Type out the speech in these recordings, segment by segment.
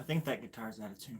think that guitar's out of tune.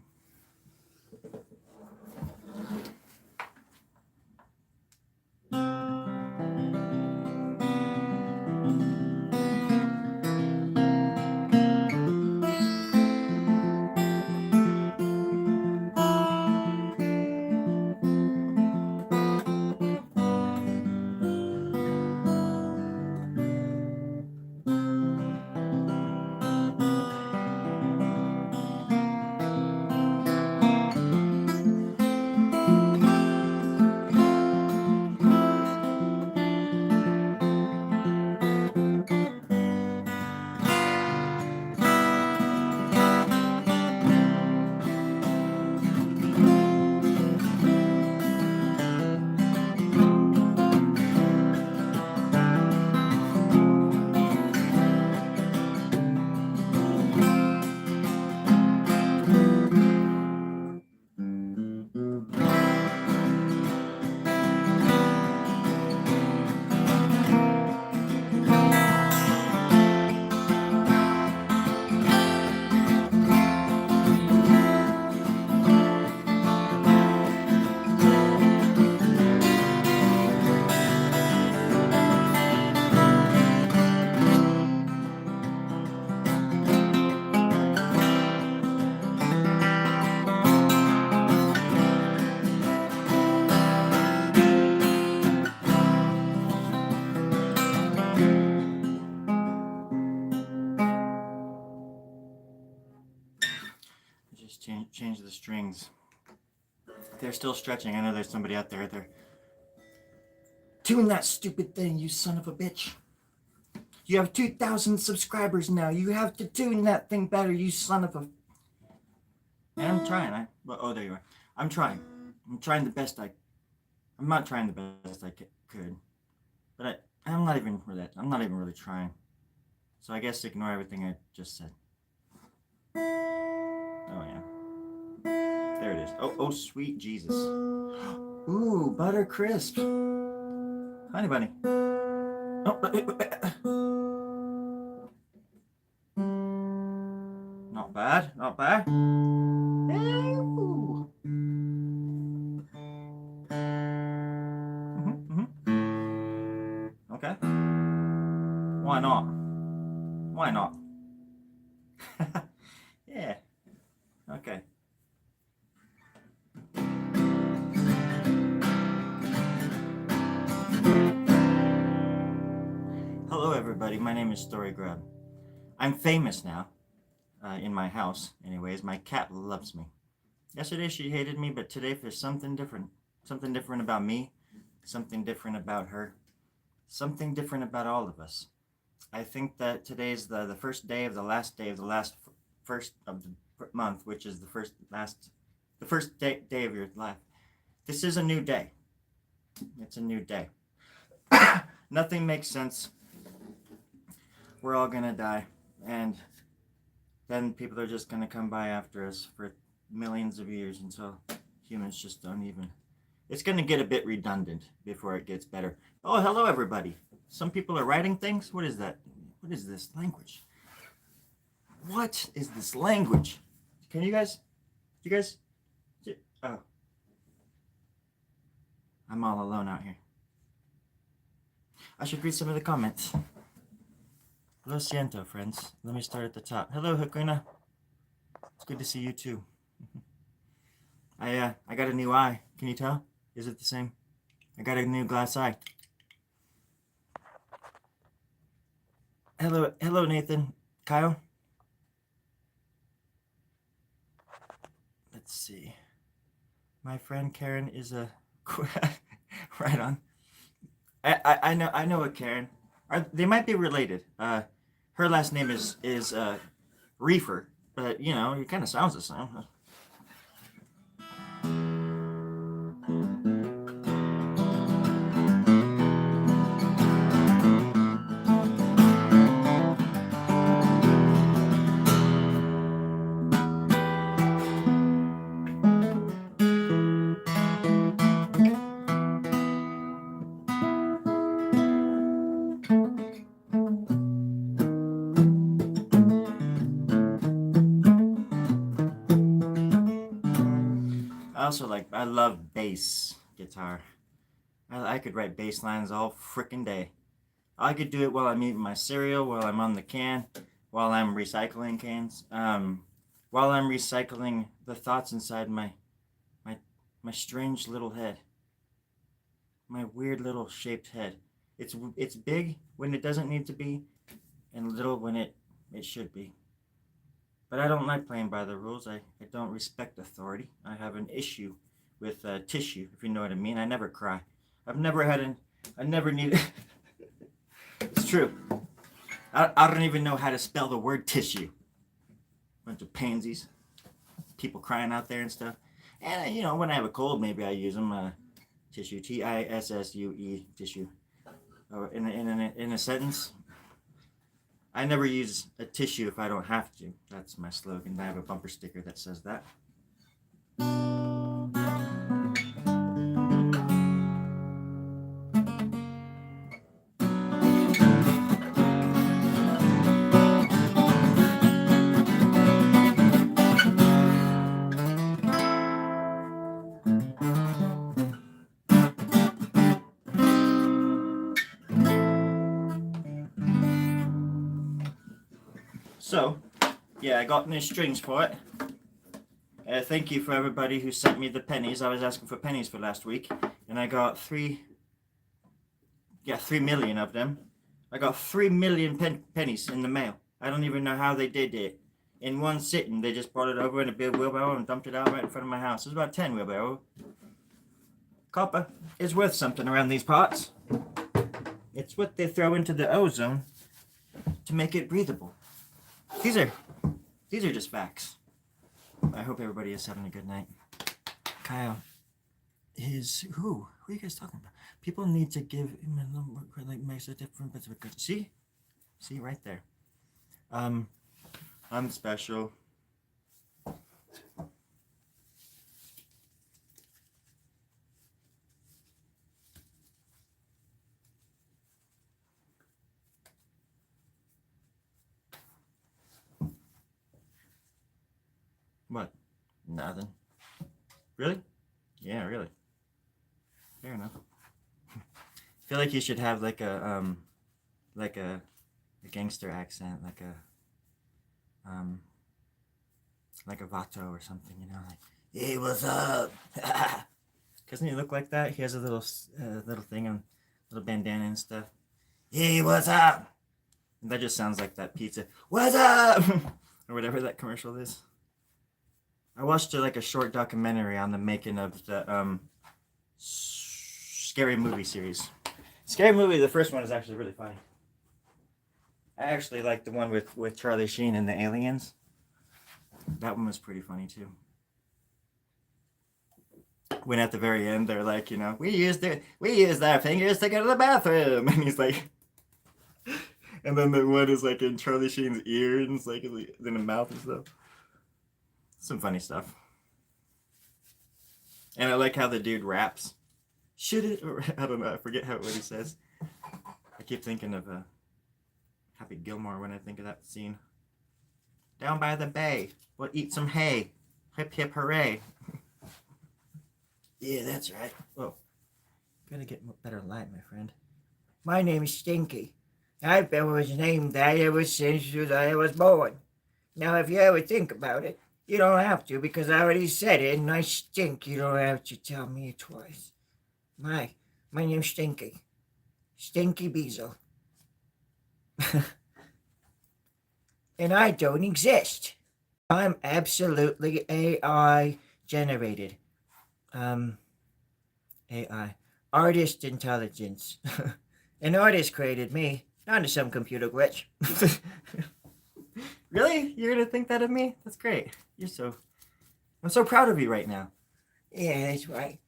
Just change the strings. They're still stretching. I know there's somebody out there. They're tune that stupid thing, you son of a bitch. You have 2,000 subscribers now. You have to tune that thing better, you son of a. And I'm trying. Oh, there you are. I'm trying. I'm trying the best I'm not trying the best I could, but I'm not even really trying. So I guess ignore everything I just said. Oh yeah. There it is. Oh, sweet Jesus. Ooh, butter crisp. Honey bunny. Oh, not bad, not bad. Ooh. Okay. Why not? Why not? Yeah. Okay. Hello everybody, my name is Story Grub. I'm famous now, in my house anyways. My cat loves me. Yesterday she hated me, but today there's something different. Something different about me, something different about her, something different about all of us. I think that today's the first day of the last day of the first of the month, which is the first day of your life. This is a new day. It's a new day. Nothing makes sense. We're all gonna die, and then people are just gonna come by after us for millions of years until humans just don't even. It's gonna get a bit redundant before it gets better. Oh, hello everybody. Some people are writing things. What is that? What is this language? What is this language? Can you guys? Oh, I'm all alone out here. I should read some of the comments. Lo siento, friends. Let me start at the top. Hello, Hakuna. It's good to see you too. I got a new eye. Can you tell? Is it the same? I got a new glass eye. Hello, Nathan. Kyle. Let's see. My friend Karen is a right on. I know a Karen. They might be related. Her last name is Reefer, but you know, it kind of sounds the same. I love bass guitar. I could write bass lines all frickin' day. I could do it while I'm eating my cereal, while I'm on the can, while I'm recycling cans, while I'm recycling the thoughts inside my, my strange little head, my weird little shaped head. It's big when it doesn't need to be, and little when it should be. But I don't like playing by the rules. I don't respect authority. I have an issue with tissue, if you know what I mean. I never cry. I've never had an. I never need. It's true. I don't even know how to spell the word tissue. Bunch of pansies. People crying out there and stuff. And, when I have a cold, maybe I use them. Tissue. Tissue. Tissue. In a sentence. I never use a tissue if I don't have to. That's my slogan. I have a bumper sticker that says that. So, yeah, I got new strings for it. Thank you for everybody who sent me the pennies. I was asking for pennies for last week, and I got 3 million of them. I got 3 million pennies in the mail. I don't even know how they did it. In one sitting, they just brought it over in a big wheelbarrow and dumped it out right in front of my house. It was about 10 wheelbarrows. Copper is worth something around these parts. It's what they throw into the ozone to make it breathable. These are just facts. I hope everybody is having a good night. Kyle is who? Who are you guys talking about? People need to give him a little more, like makes a difference. See right there. I'm special. What? Nothing. Really? Yeah, really. Fair enough. I feel like you should have like a gangster accent, like a Vato or something, like, hey, what's up? Doesn't he look like that? He has a little thing on, little bandana and stuff. Hey, what's up? And that just sounds like that pizza. What's up? Or whatever that commercial is. I watched a short documentary on the making of the Scary Movie series. Scary Movie, the first one is actually really funny. I actually like the one with Charlie Sheen and the aliens. That one was pretty funny too. When at the very end they're like, we used our fingers to go to the bathroom, and he's like, and then the one is like in Charlie Sheen's ear and it's like in the mouth and stuff. Some funny stuff. And I like how the dude raps. Should it? Or, I don't know. I forget what he says. I keep thinking of Happy Gilmore when I think of that scene. Down by the bay, we'll eat some hay. Hip hip hooray. Yeah, that's right. Whoa. Gotta get better light, my friend. My name is Stinky. I've been named that ever since I was born. Now, if you ever think about it, you don't have to, because I already said it, and I stink. You don't have to tell me it twice. My name's Stinky. Stinky Beasel. And I don't exist. I'm absolutely AI generated. AI. Artist intelligence. An artist created me, not some computer glitch. Really? You're gonna think that of me? That's great. I'm so proud of you right now. Yeah, that's right.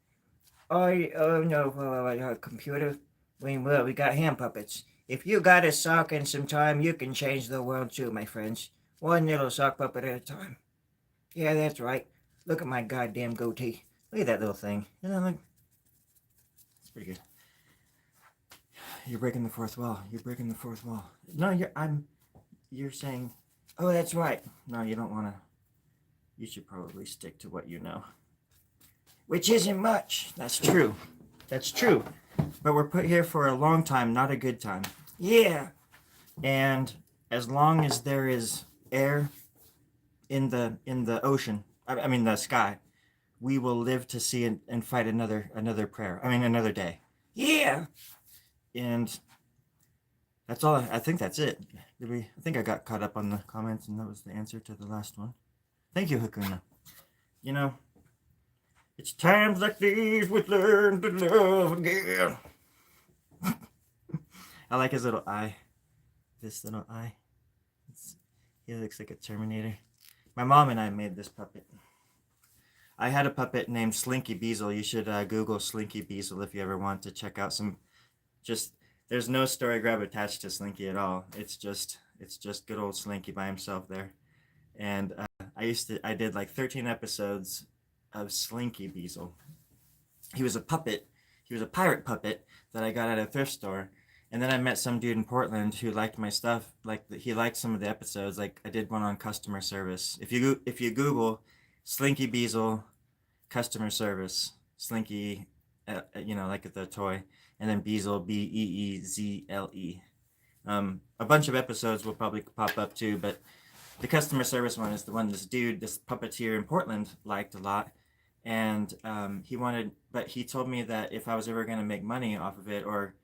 Oh no, computer. We got hand puppets. If you got a sock and some time, you can change the world too, my friends. One little sock puppet at a time. Yeah, that's right. Look at my goddamn goatee. Look at that little thing. Look. It's pretty good. You're breaking the fourth wall. You're breaking the fourth wall. No, you're saying, oh, that's right. No, you don't want to. You should probably stick to what you know. which isn't much. That's true. That's true. But we're put here for a long time, not a good time. Yeah. And as long as there is air in the ocean, I mean the sky, we will live to see and fight another prayer. I mean another day. Yeah. And that's all. I think that's it. Did we? I think I got caught up on the comments, and that was the answer to the last one. Thank you, Hakuna. You know, it's times like these we learn to love again. I like his little eye. This little eye. He looks like a Terminator. My mom and I made this puppet. I had a puppet named Stinky Beasel. You should Google Stinky Beasel if you ever want to check out some. Just there's no story grab attached to Slinky at all. It's just good old Slinky by himself there. And I did like 13 episodes of Stinky Beasel. He was a puppet. He was a pirate puppet that I got at a thrift store. And then I met some dude in Portland who liked my stuff. Like he liked some of the episodes. Like I did one on customer service. If you Google Stinky Beasel customer service, Slinky, like the toy, and then Beasel, Beezle. A bunch of episodes will probably pop up too, but the customer service one is the one this puppeteer in Portland liked a lot. And he told me that if I was ever going to make money off of it, or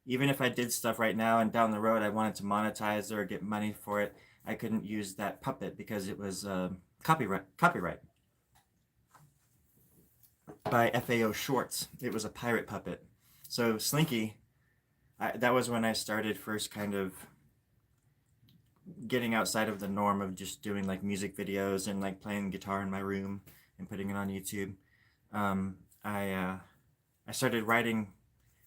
even if I did stuff right now and down the road I wanted to monetize or get money for it, I couldn't use that puppet because it was copyright by FAO Schwartz. It was a pirate puppet. So Slinky, that was when I started first kind of getting outside of the norm of just doing like music videos and like playing guitar in my room and putting it on YouTube. I started writing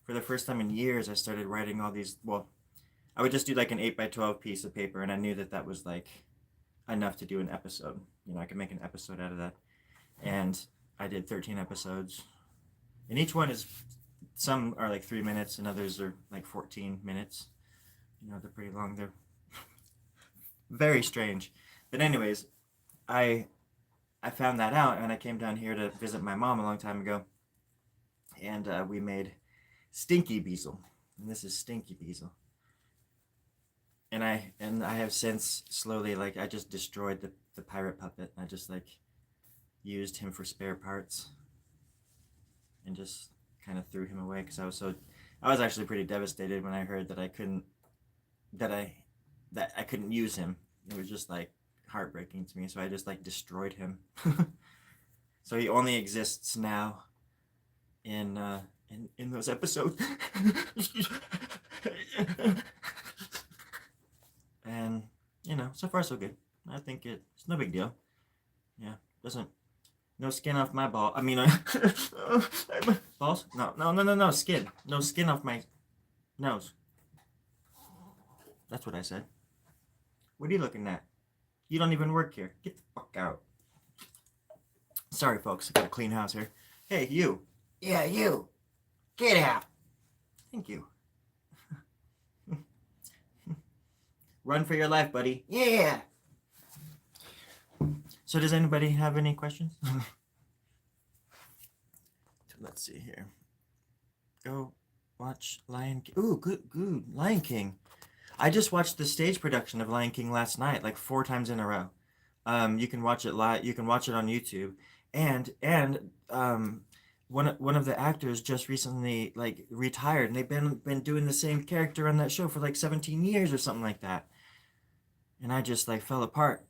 for the first time in years. I started writing all these. Well, I would just do like an 8x12 piece of paper, and I knew that that was like enough to do an episode. I could make an episode out of that, and I did 13 episodes, and each one is, some are like 3 minutes, and others are like 14 minutes. They're pretty long. They're very strange, but anyways, I found that out, and I came down here to visit my mom a long time ago, and we made Stinky Beasel, and this is Stinky Beasel. And I have since slowly, like, I just destroyed the pirate puppet. I just like used him for spare parts and just kind of threw him away because I was actually pretty devastated when I heard that I couldn't use him. It was just like heartbreaking to me. So I just like destroyed him. So he only exists now in those episodes. And so far so good. I think it's no big deal. Yeah, no skin off my ball. I mean, balls? No, skin. No skin off my nose. That's what I said. What are you looking at? You don't even work here. Get the fuck out. Sorry, folks. I got a clean house here. Hey, you. Yeah, you. Get out. Thank you. Run for your life, buddy. Yeah. So does anybody have any questions? Let's see here. Go watch Lion King. Ooh, good. Lion King. I just watched the stage production of Lion King last night, like 4 times in a row. You can watch it live. You can watch it on YouTube. And one of the actors just recently like retired, and they've been doing the same character on that show for like 17 years or something like that. And I just like fell apart.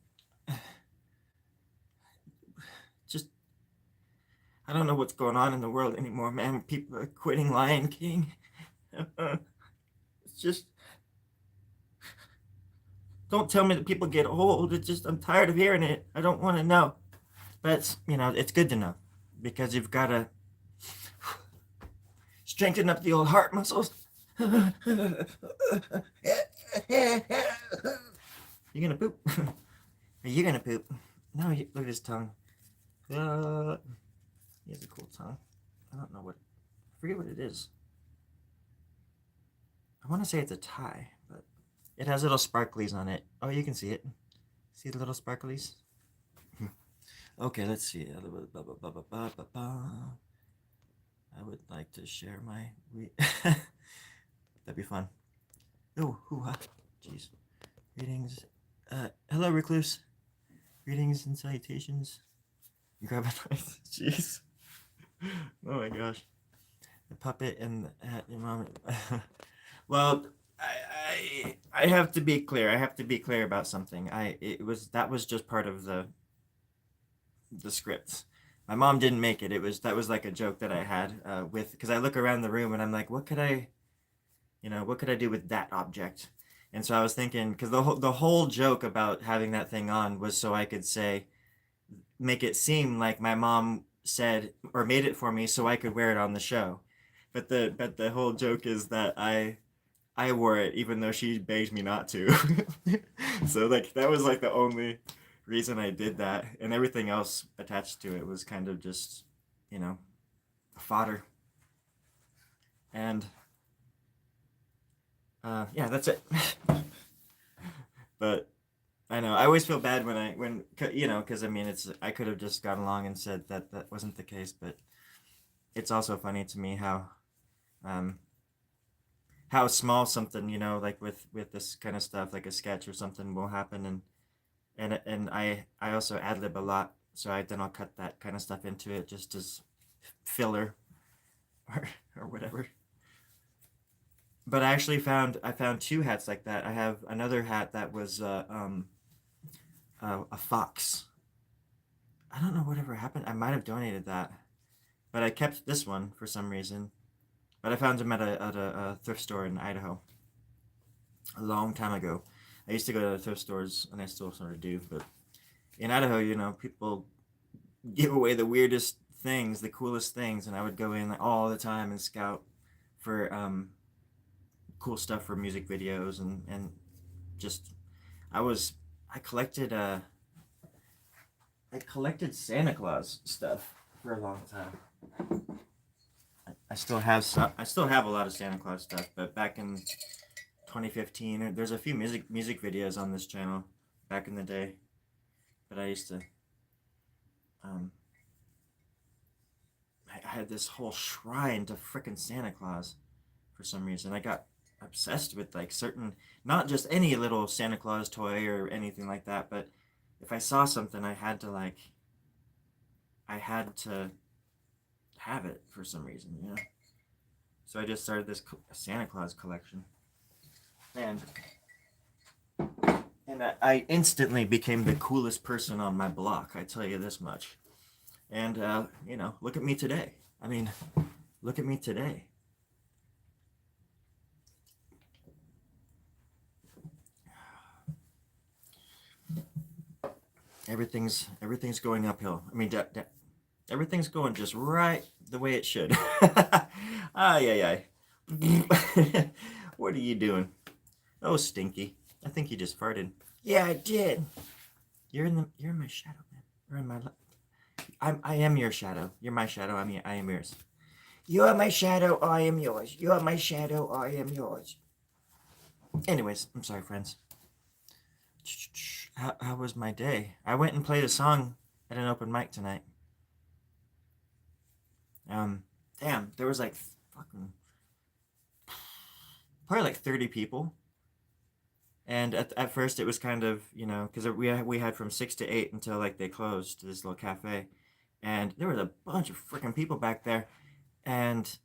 Just, I don't know what's going on in the world anymore, man. People are quitting Lion King. It's just, don't tell me that people get old. It's just, I'm tired of hearing it. I don't want to know. But it's, it's good to know, because you've got to strengthen up the old heart muscles. You gonna poop? Are you gonna poop? No, look at his tongue. He has a cool tongue. I don't know I forget what it is. I want to say it's a tie, but it has little sparklies on it. Oh, you can see it. See the little sparklies? Okay, let's see. I would like to share my. That'd be fun. Oh, hoo-ha. Jeez. Greetings. Hello, recluse. Greetings and salutations. Grab a knife. Jeez. Oh my gosh. The puppet and the hat, your mom. Well, I have to be clear. I have to be clear about something. That was just part of the script. My mom didn't make it. That was like a joke that I had with because I look around the room and I'm like, what could I do with that object? And so I was thinking because the whole joke about having that thing on was so I could say make it seem like my mom said or made it for me so I could wear it on the show. But the whole joke is that I wore it even though she begged me not to. So like that was like the only reason I did that, and everything else attached to it was kind of just, you know, fodder. And yeah, that's it. But I know I always feel bad because I mean I could have just gone along and said that that wasn't the case, but it's also funny to me um how small something like with this kind of stuff like a sketch or something will happen, and I also ad lib a lot, so I'll cut that kind of stuff into it just as filler or or whatever. But I found two hats like that. I have another hat that was a fox. I don't know whatever happened. I might have donated that, but I kept this one for some reason. But I found them at a thrift store in Idaho a long time ago. I used to go to thrift stores, and I still sort of do. But in Idaho, people give away the weirdest things, the coolest things, and I would go in like, all the time and scout for cool stuff for music videos and just I was I collected I collected Santa Claus stuff for a long time. I still have some. I still have a lot of Santa Claus stuff, but back in 2015, there's a few music videos on this channel back in the day. But I used to. Um, I had this whole shrine to frickin' Santa Claus for some reason. I got obsessed with like certain, not just any little Santa Claus toy or anything like that, but if I saw something, I had to have it for some reason. So I just started this Santa Claus collection, and I instantly became the coolest person on my block. I tell you this much. And look at me today. I mean, look at me today. Everything's going uphill. I mean, everything's going just right the way it should. Ay, ay, ay. What are you doing? Oh, Stinky. I think you just farted. Yeah, I did. You're in my shadow, man. You're in my. I am your shadow. You're my shadow. I am yours. You are my shadow. I am yours. You are my shadow. I am yours. Anyways, I'm sorry, friends. How was my day? I went and played a song at an open mic tonight. Damn, there was like fucking probably like 30 people. And at first it was kind of, because we had from 6 to 8 until like they closed this little cafe. And there was a bunch of freaking people back there. And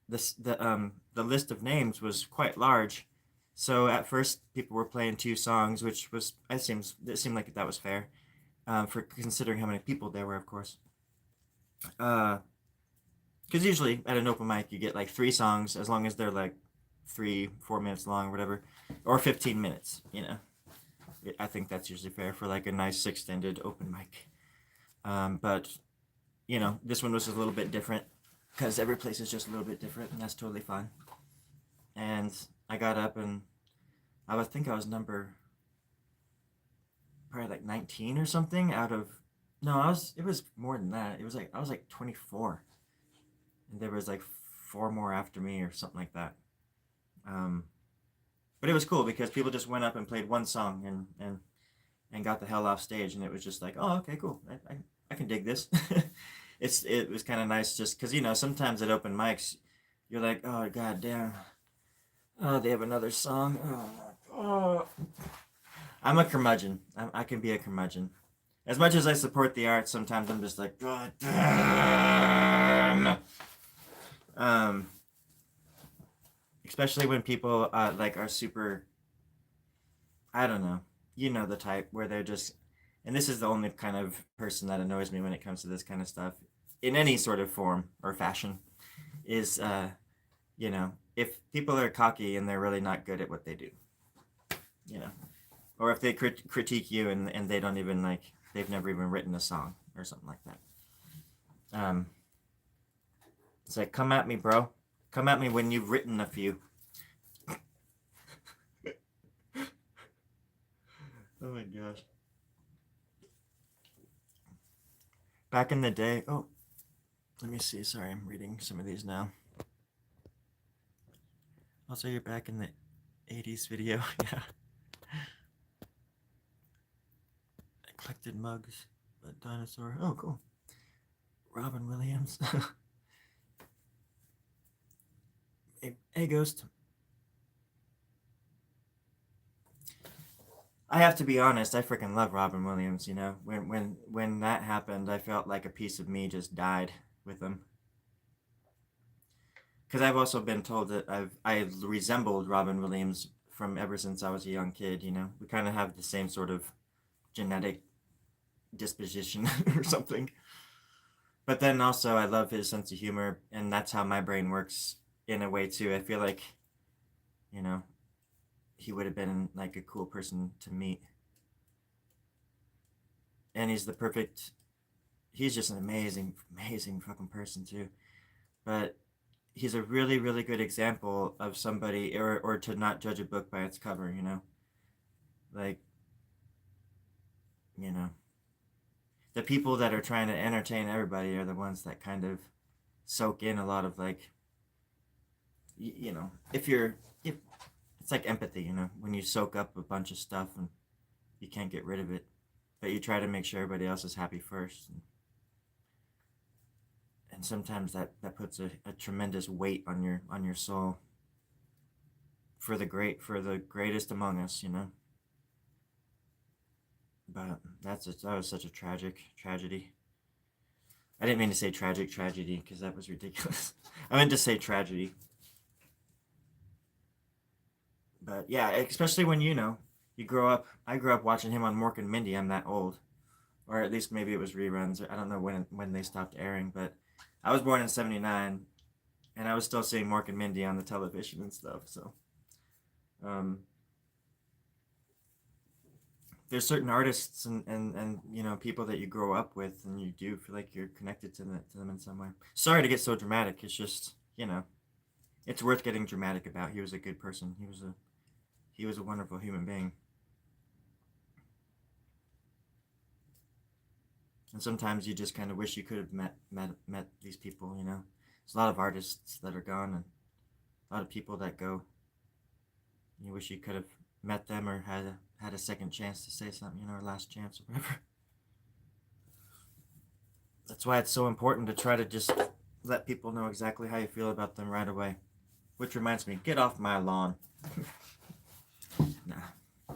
the list of names was quite large. So at first people were playing two songs, which was it seemed like that was fair, for considering how many people there were, of course. Because usually at an open mic you get like three songs as long as they're like 3-4 minutes long or whatever, or 15 minutes. I think that's usually fair for like a nice extended open mic. But this one was a little bit different because every place is just a little bit different, and that's totally fine. And I got up and I would think I was number probably like 19 or something out of no, it was more than that. It was like I was like 24, and there was like four more after me or something like that. Um, but it was cool because people just went up and played one song and got the hell off stage, and it was just like, oh, okay, cool. I can dig this. It was kind of nice just because sometimes at open mics, you're like, oh god damn, oh they have another song. Oh. I'm a curmudgeon. I can be a curmudgeon. As much as I support the arts, sometimes I'm just like, god damn. Um, Especially when people like are super. I don't know. You know the type where they're just, and this is the only kind of person that annoys me when it comes to this kind of stuff, in any sort of form or fashion, is if people are cocky and they're really not good at what they do, you know, or if they critique you and they don't even like they've never even written a song or something like that. Um, it's like, come at me, bro. Come at me when you've written a few. Oh my gosh. Back in the day, oh, let me see. Sorry, I'm reading some of these now. Also, you're back in the 80s video. Yeah. I collected mugs. A dinosaur. Oh, cool. Robin Williams. Hey, Ghost. I have to be honest. I freaking love Robin Williams. When that happened, I felt like a piece of me just died with him. Because I've also been told that I resembled Robin Williams from ever since I was a young kid. We kind of have the same sort of genetic disposition or something. But then also, I love his sense of humor, and that's how my brain works in a way too. I feel like, you know, he would have been like a cool person to meet. And he's just an amazing, amazing fucking person too. But he's a really, really good example of somebody, or to not judge a book by its cover. Like, you know, the people that are trying to entertain everybody are the ones that kind of soak in a lot of like, if it's like empathy, when you soak up a bunch of stuff and you can't get rid of it, but you try to make sure everybody else is happy first. And sometimes that puts a tremendous weight on your soul for the greatest among us. But that was such a tragedy. I didn't mean to say tragic tragedy because that was ridiculous. I meant to say tragedy. But yeah, especially when you grow up. I grew up watching him on Mork and Mindy. I'm that old, or at least maybe it was reruns. I don't know when they stopped airing, but I was born in '79, and I was still seeing Mork and Mindy on the television and stuff. So, um, there's certain artists and people that you grow up with, and you do feel like you're connected to them in some way. Sorry to get so dramatic. It's just it's worth getting dramatic about. He was a good person. He was a wonderful human being. And sometimes you just kind of wish you could have met these people. There's a lot of artists that are gone, and a lot of people that go. You wish you could have met them or had a second chance to say something, or last chance or whatever. That's why it's so important to try to just let people know exactly how you feel about them right away. Which reminds me, get off my lawn. Nah.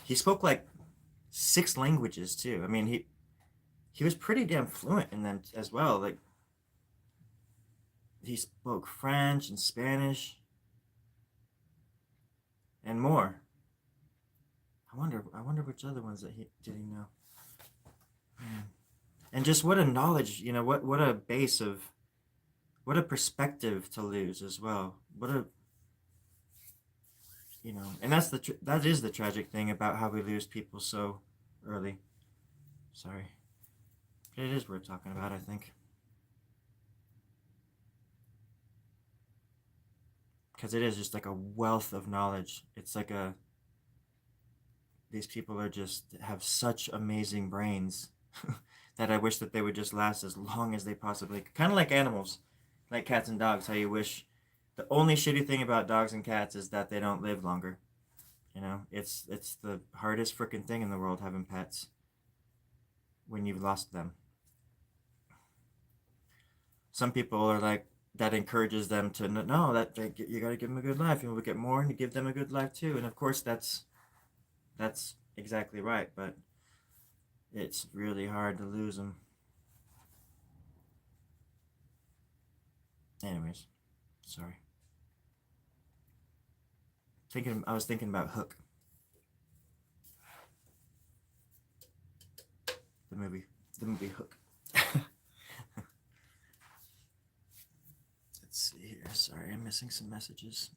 He spoke like 6 languages too. I mean, he was pretty damn fluent in them as well. Like, he spoke French and Spanish and more. I wonder which other ones that he know. Man. And just what a knowledge, what a base of, what a perspective to lose as well. What a, and that is the tragic thing about how we lose people so early. Sorry. But it is worth talking about, I think. Because it is just like a wealth of knowledge. It's like these people are just have such amazing brains that I wish that they would just last as long as they possibly could. Kind of like animals, like cats and dogs. How you wish the only shitty thing about dogs and cats is that they don't live longer. You know, it's the hardest freaking thing in the world, having pets when you've lost them. Some people are like, that encourages them to no, that you got to give them a good life. You will get more, and you give them a good life too. And of course, that's exactly right. But it's really hard to lose them. Anyways, sorry. I was thinking about Hook, the movie, the movie Hook. Let's see here. Sorry, I'm missing some messages.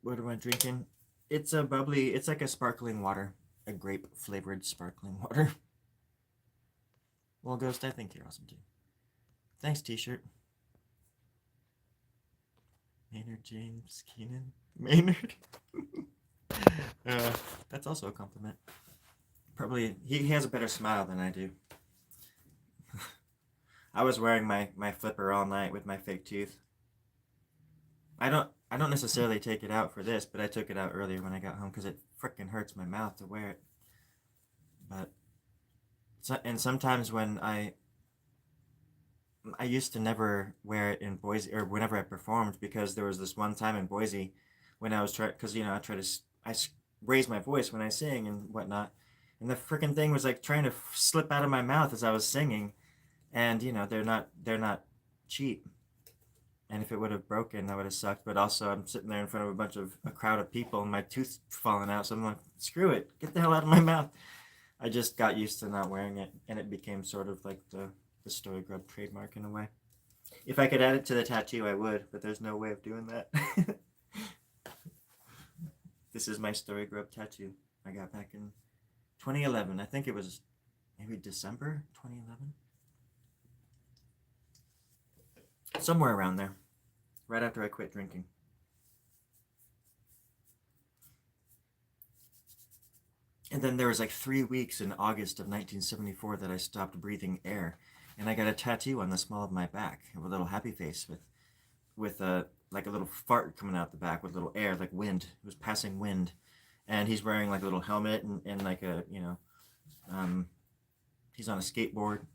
What am I drinking? It's a bubbly. It's like a sparkling water, a grape flavored sparkling water. Well, Ghost, I think you're awesome too. Thanks, T-shirt. Maynard James Keenan. Maynard. That's also a compliment. Probably he has a better smile than I do. I was wearing my flipper all night with my fake tooth. I don't necessarily take it out for this, but I took it out earlier when I got home because it frickin' hurts my mouth to wear it. But and sometimes when I used to never wear it in Boise or whenever I performed, because there was this one time in Boise when I was trying, because I try to raise my voice when I sing and whatnot, and the freaking thing was like trying to slip out of my mouth as I was singing, and they're not cheap, and if it would have broken, that would have sucked. But also, I'm sitting there in front of a crowd of people, and my tooth's falling out, so I'm like, screw it, get the hell out of my mouth. I just got used to not wearing it, and it became sort of like the Story Grub trademark in a way. If I could add it to the tattoo, I would, but there's no way of doing that. This is my Story Grub tattoo I got back in 2011. I think it was maybe December 2011. Somewhere around there. Right after I quit drinking. And then there was like 3 weeks in August of 1974 that I stopped breathing air. And I got a tattoo on the small of my back of a little happy face with a like a little fart coming out the back with little air, like wind. It was passing wind. And he's wearing like a little helmet and like a, he's on a skateboard.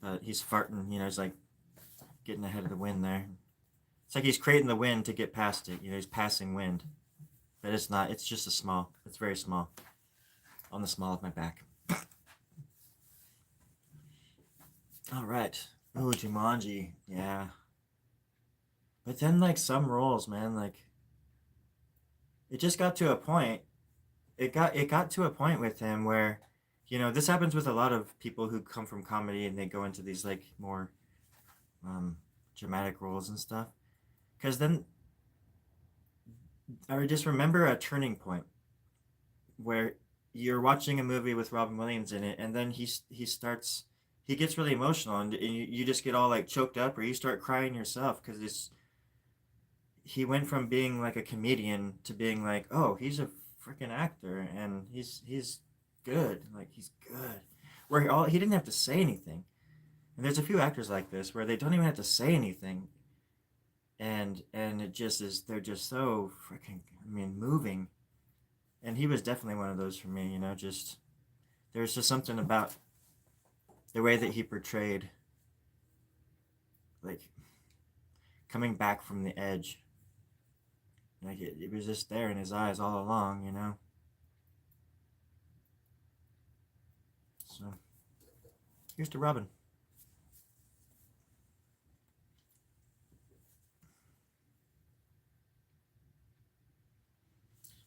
But he's farting, he's like getting ahead of the wind there. It's like he's creating the wind to get past it. He's passing wind. But it's not. It's just it's very small. On the small of my back. All right. Oh, Jumanji. Yeah. But then, like, some roles, man, like, it just got to a point. It got to a point with him where, this happens with a lot of people who come from comedy and they go into these, like, more dramatic roles and stuff. Because then, I just remember a turning point where you're watching a movie with Robin Williams in it, and then he gets really emotional, and you just get all like choked up, or you start crying yourself because he went from being like a comedian to being like, oh, he's a freaking actor, and he's good, like he's good, where he didn't have to say anything, and there's a few actors like this where they don't even have to say anything, and it just is, they're just so freaking, moving. And he was definitely one of those for me, just there's just something about the way that he portrayed like coming back from the edge. Like it was just there in his eyes all along, So here's to Robin.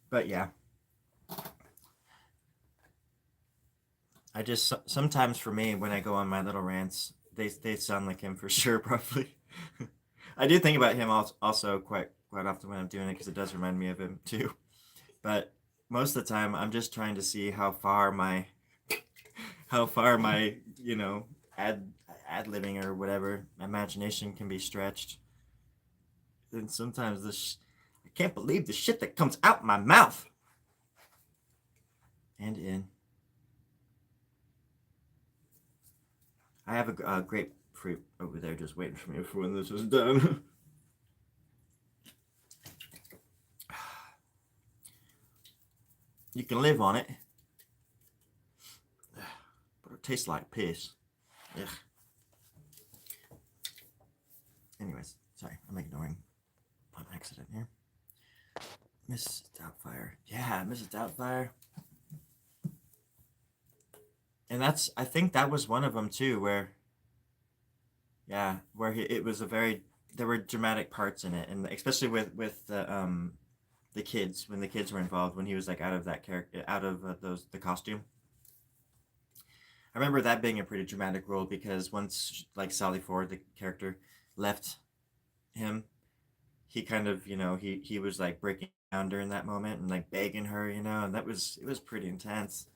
But yeah. I just sometimes for me when I go on my little rants, they sound like him for sure, probably. I do think about him also quite often when I'm doing it because it does remind me of him too. But most of the time, I'm just trying to see how far my ad libbing or whatever imagination can be stretched. And sometimes I can't believe the shit that comes out my mouth and in. I have a grapefruit over there just waiting for me for when this is done. You can live on it. But it tastes like piss. Ugh. Anyways, sorry, I'm ignoring an accident here. Mrs. Doubtfire. Yeah, Mrs. Doubtfire. And I think that was one of them too, where it was a very, there were dramatic parts in it, and especially with the kids, when the kids were involved, when he was like out of that character, out of the costume. I remember that being a pretty dramatic role, because once like Sally Ford, the character, left him, he kind of, he was like breaking down during that moment and like begging her, and it was pretty intense.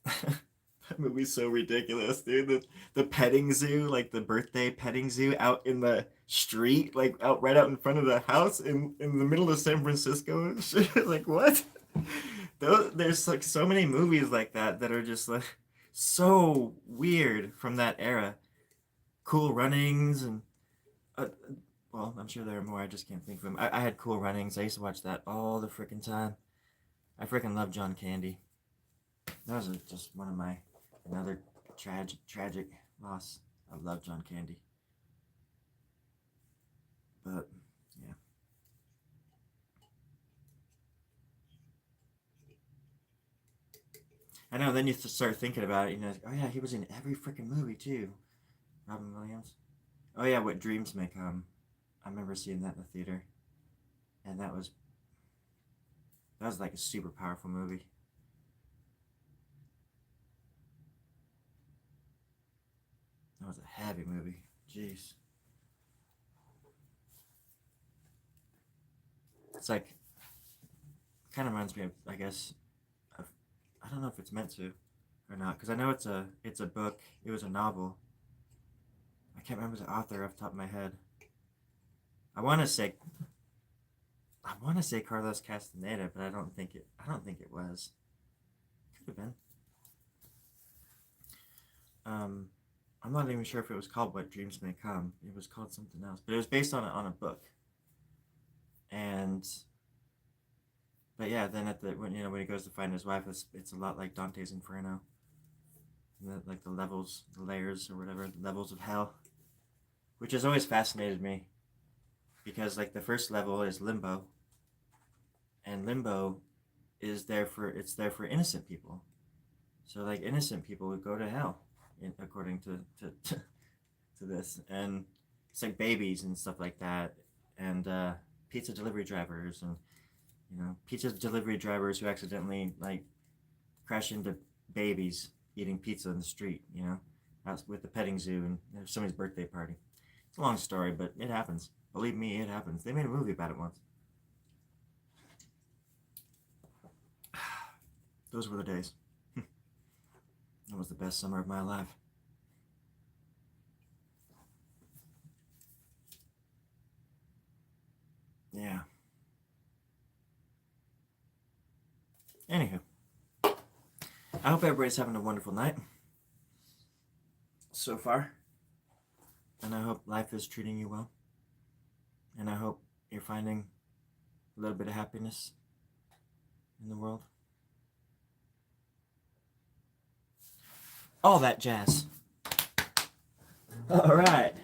That movie's so ridiculous, dude. The petting zoo, like the birthday petting zoo out in the street, like right out in front of the house in the middle of San Francisco. Like, what? There's like so many movies like that are just like so weird from that era. Cool Runnings and well, I'm sure there are more. I just can't think of them. I had Cool Runnings. I used to watch that all the freaking time. I freaking love John Candy. That was just one of my another tragic loss. I love John Candy. But yeah. I know, then you start thinking about it, like, oh yeah, he was in every freaking movie too. Robin Williams. Oh yeah, What Dreams May Come. I remember seeing that in the theater. And that was like a super powerful movie. That was a heavy movie. Jeez. It's like, kind of reminds me of, I guess, of, I don't know if it's meant to or not, because I know it's a book. It was a novel. I can't remember the author off the top of my head. I want to say Carlos Castaneda, but I don't think it was. Could have been. I'm not even sure if it was called What Dreams May Come. It was called something else, but it was based on a book. And but yeah, then when he goes to find his wife, it's a lot like Dante's Inferno. Like the levels, the layers, or whatever, the levels of hell, which has always fascinated me, because like the first level is limbo, and limbo is there for innocent people. So like innocent people would go to hell, according to this, and it's like babies and stuff like that, and pizza delivery drivers, and pizza delivery drivers who accidentally like crash into babies eating pizza in the street, out with the petting zoo and somebody's birthday party. It's a long story, but it happens. Believe me, it happens. They made a movie about it once. Those were the days. That was the best summer of my life. Yeah. Anywho, I hope everybody's having a wonderful night so far. And I hope life is treating you well. And I hope you're finding a little bit of happiness in the world. All that jazz. All right.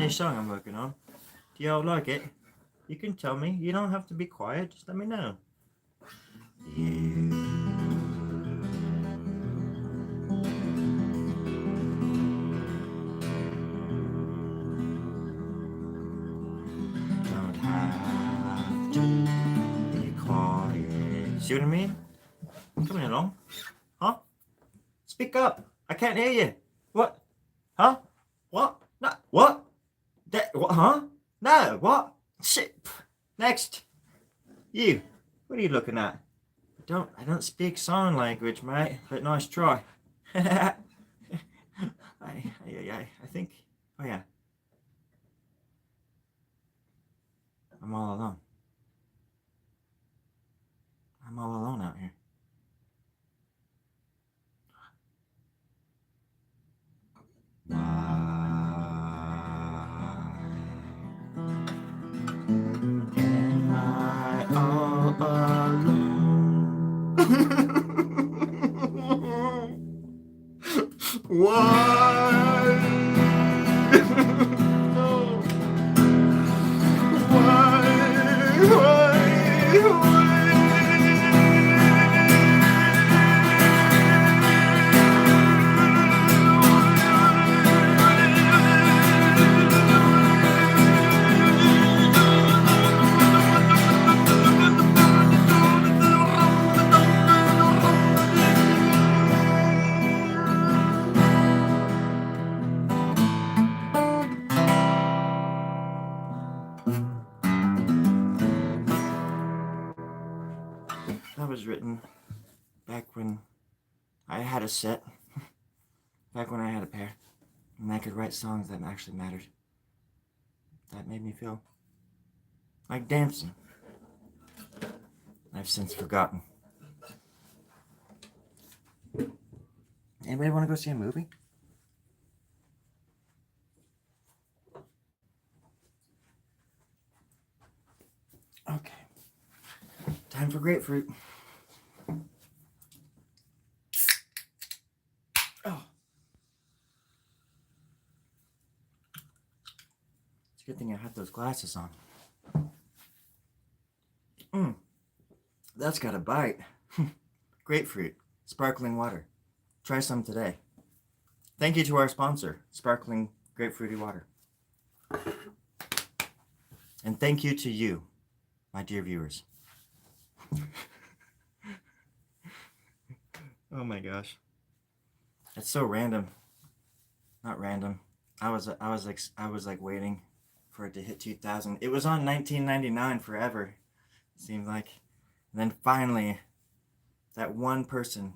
Song I'm working on. Do y'all like it? You can tell me. You don't have to be quiet. Just let me know. You don't have to be quiet. See what I mean? Coming along. Huh? Speak up. I can't hear you. What? Huh? What? No. What? What? Huh? No. What? Shit. Next. You. What are you looking at? I don't speak sign language, mate, but nice try. I think. Oh yeah. I'm all alone. I'm all alone out here. Why am I all alone? Why? No. That was written back when I had a set, back when I had a pair, and I could write songs that actually mattered. That made me feel like dancing. I've since forgotten. Anybody want to go see a movie? Okay. Time for grapefruit. Oh. It's a good thing I had those glasses on. That's got a bite. Grapefruit, sparkling water. Try some today. Thank you to our sponsor, Sparkling Grapefruity Water. And thank you to you, my dear viewers. Oh my gosh. It's so random. Not random. I was like waiting for it to hit 2000. It was on 1999 forever. It seemed like. And then finally that one person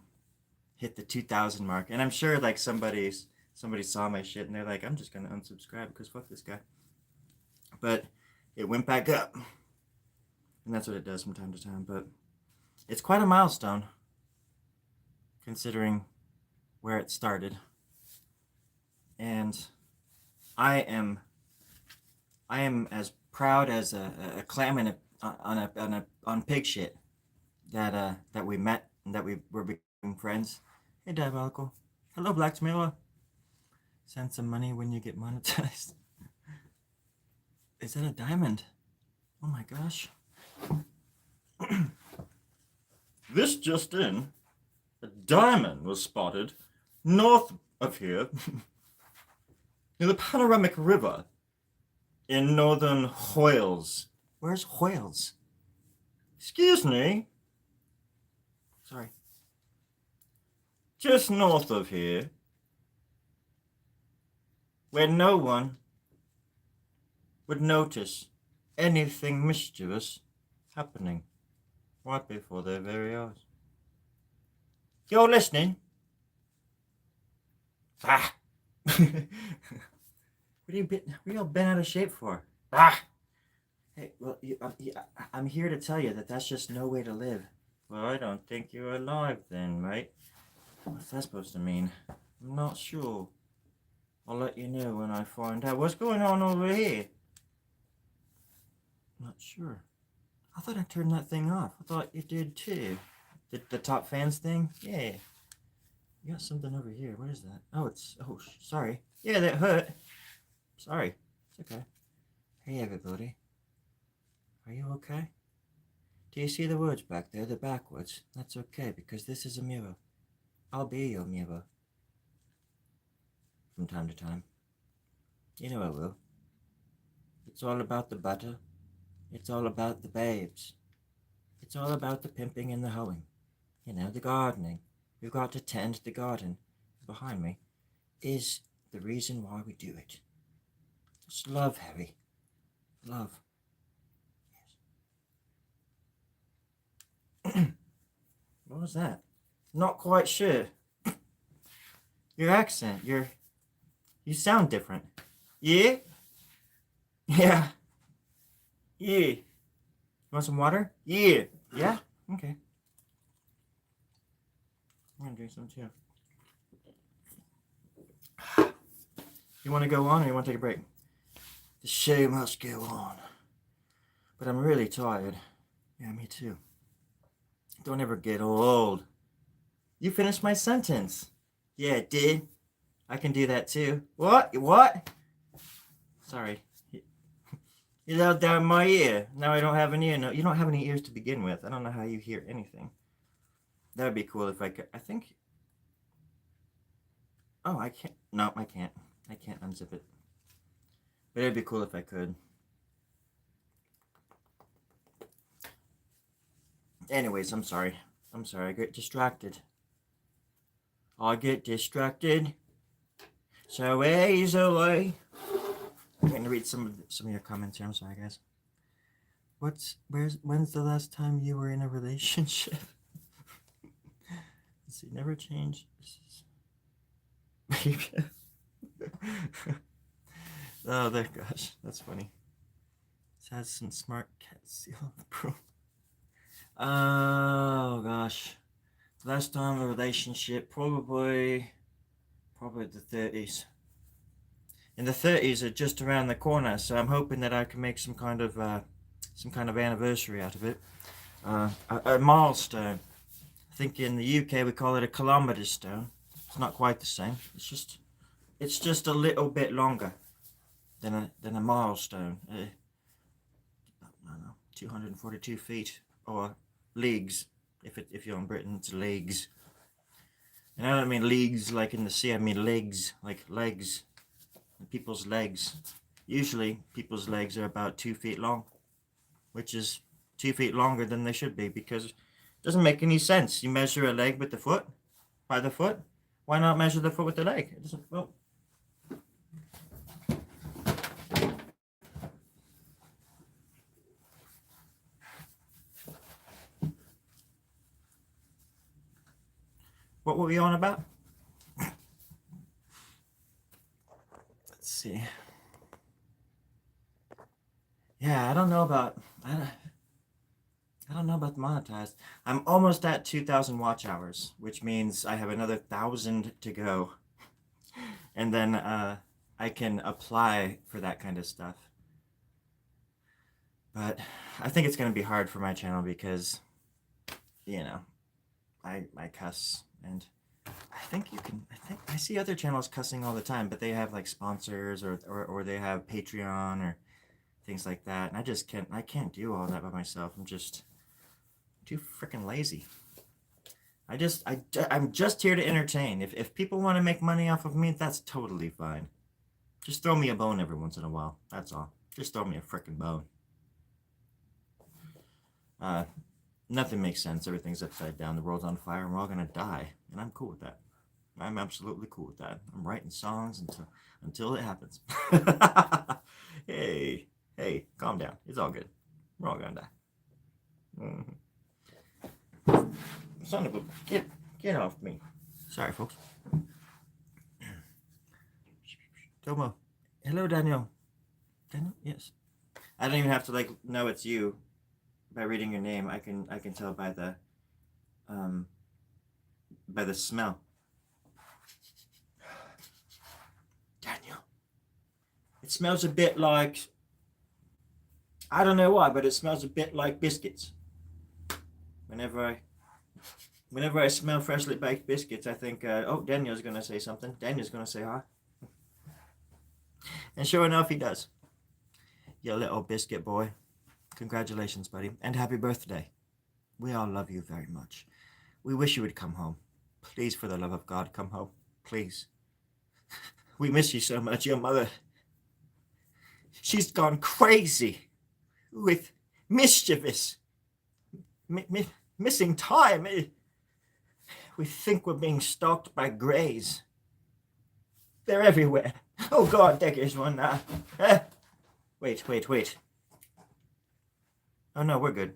hit the 2000 mark. And I'm sure like somebody saw my shit and they're like, I'm just going to unsubscribe because fuck this guy. But it went back up. And that's what it does from time to time. But it's quite a milestone considering where it started. And I am as proud as a clam in on pig shit that we met and that we were becoming friends. Hey, Diabolical. Hello, Blacksmiller. Send some money when you get monetized. Is that a diamond? Oh my gosh. This just in. A diamond was spotted north of here near the Panoramic River in northern Wales. Where's Wales? Excuse me. Sorry. Just north of here, where no one would notice anything mischievous happening right before their very eyes. You're listening? Ah! What are you all bent out of shape for? Ah! Hey, well, I'm here to tell you that that's just no way to live. Well, I don't think you're alive then, mate. What's that supposed to mean? I'm not sure. I'll let you know when I find out. What's going on over here? Not sure. I thought I turned that thing off. I thought you did too. The top fans thing? Yeah. You got something over here. What is that? Oh, sorry. Yeah, that hurt. Sorry. It's okay. Hey, everybody. Are you okay? Do you see the words back there? They're backwards. That's okay, because this is a mirror. I'll be your mirror. From time to time. You know I will. It's all about the butter. It's all about the babes. It's all about the pimping and the hoeing. You know, the gardening. We've got to tend the garden. Behind me is the reason why we do it. It's love, Harry. Love. What was that? Not quite sure. Your accent, you sound different. Yeah? Yeah. Yeah. You want some water? Yeah. Yeah? Okay. I'm gonna drink some too. You want to go on or you want to take a break? The show must go on. But I'm really tired. Yeah, me too. Don't ever get old. You finished my sentence. Yeah, it did. I can do that too. What? What? Sorry. You loud down my ear. Now I don't have an ear. No, you don't have any ears to begin with. I don't know how you hear anything. That would be cool if I could. I think. Oh, I can't. No, I can't. I can't unzip it. But it'd be cool if I could. Anyways, I'm sorry. I'm sorry. I get distracted. I get distracted so easily. I'm going to read some of your comments here. I'm sorry, guys. When's the last time you were in a relationship? Let's see. Never change. Oh, there, gosh, that's funny. It has some smart cat seal approval. Oh gosh, last time a relationship, probably the 30s. And the 30s are just around the corner, so I'm hoping that I can make some kind of anniversary out of it, a milestone. I think in the UK we call it a kilometer stone. It's not quite the same. It's just a little bit longer than a milestone. I don't know, 242 feet or leagues. If you're in Britain, it's leagues. And I don't mean leagues like in the sea. I mean legs, like legs. People's legs. Usually, people's legs are about 2 feet long, which is 2 feet longer than they should be because it doesn't make any sense. You measure a leg with the foot, by the foot. Why not measure the foot with the leg? It doesn't. Well. What were we on about? Let's see. Yeah, I don't know about monetized. I'm almost at 2,000 watch hours, which means I have another 1,000 to go, and then I can apply for that kind of stuff. But I think it's gonna be hard for my channel because, you know, I cuss, and I think I see other channels cussing all the time, but they have like sponsors or they have Patreon or things like that, and I can't do all that by myself. I'm just too freaking lazy. I'm just here to entertain. If people want to make money off of me, that's totally fine. Just throw me a bone every once in a while. That's all. Just throw me a freaking bone. Nothing makes sense. Everything's upside down. The world's on fire, and we're all gonna die. And I'm cool with that. I'm absolutely cool with that. I'm writing songs until it happens. Hey, calm down. It's all good. We're all gonna die. Son of a get off me. Sorry, folks. Tomo. Hello, Daniel. Daniel? Yes. I don't even have to know it's you by reading your name. I can tell by the smell. Daniel. It smells a bit like, I don't know why, but it smells a bit like biscuits. Whenever I smell freshly baked biscuits, I think, oh, Daniel's gonna say something. Daniel's gonna say hi. And sure enough, he does. You little biscuit boy. Congratulations, buddy. And happy birthday. We all love you very much. We wish you would come home. Please, for the love of God, come home. Please. We miss you so much. Your mother, she's gone crazy with mischievous, missing time. We think we're being stalked by greys. They're everywhere. Oh God, there's one now. Wait. Oh no, we're good.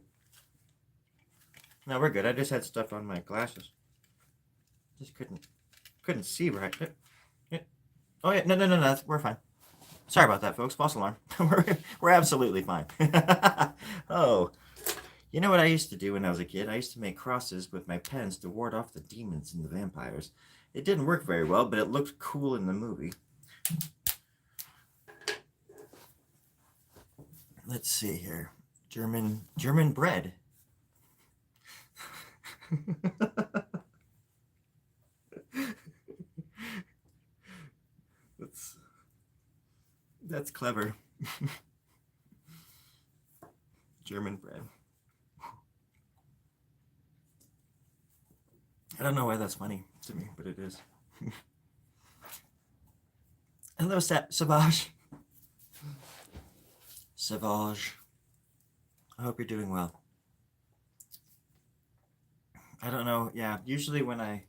No, we're good. I just had stuff on my glasses. Just couldn't see right. Oh yeah, no. We're fine. Sorry about that, folks. False alarm. we're absolutely fine. Oh, you know what I used to do when I was a kid? I used to make crosses with my pens to ward off the demons and the vampires. It didn't work very well, but it looked cool in the movie. Let's see here. German bread. That's clever. German bread. I don't know why that's funny to me, but it is. Hello, Savage. Savage. I hope you're doing well. I don't know. Yeah, usually when I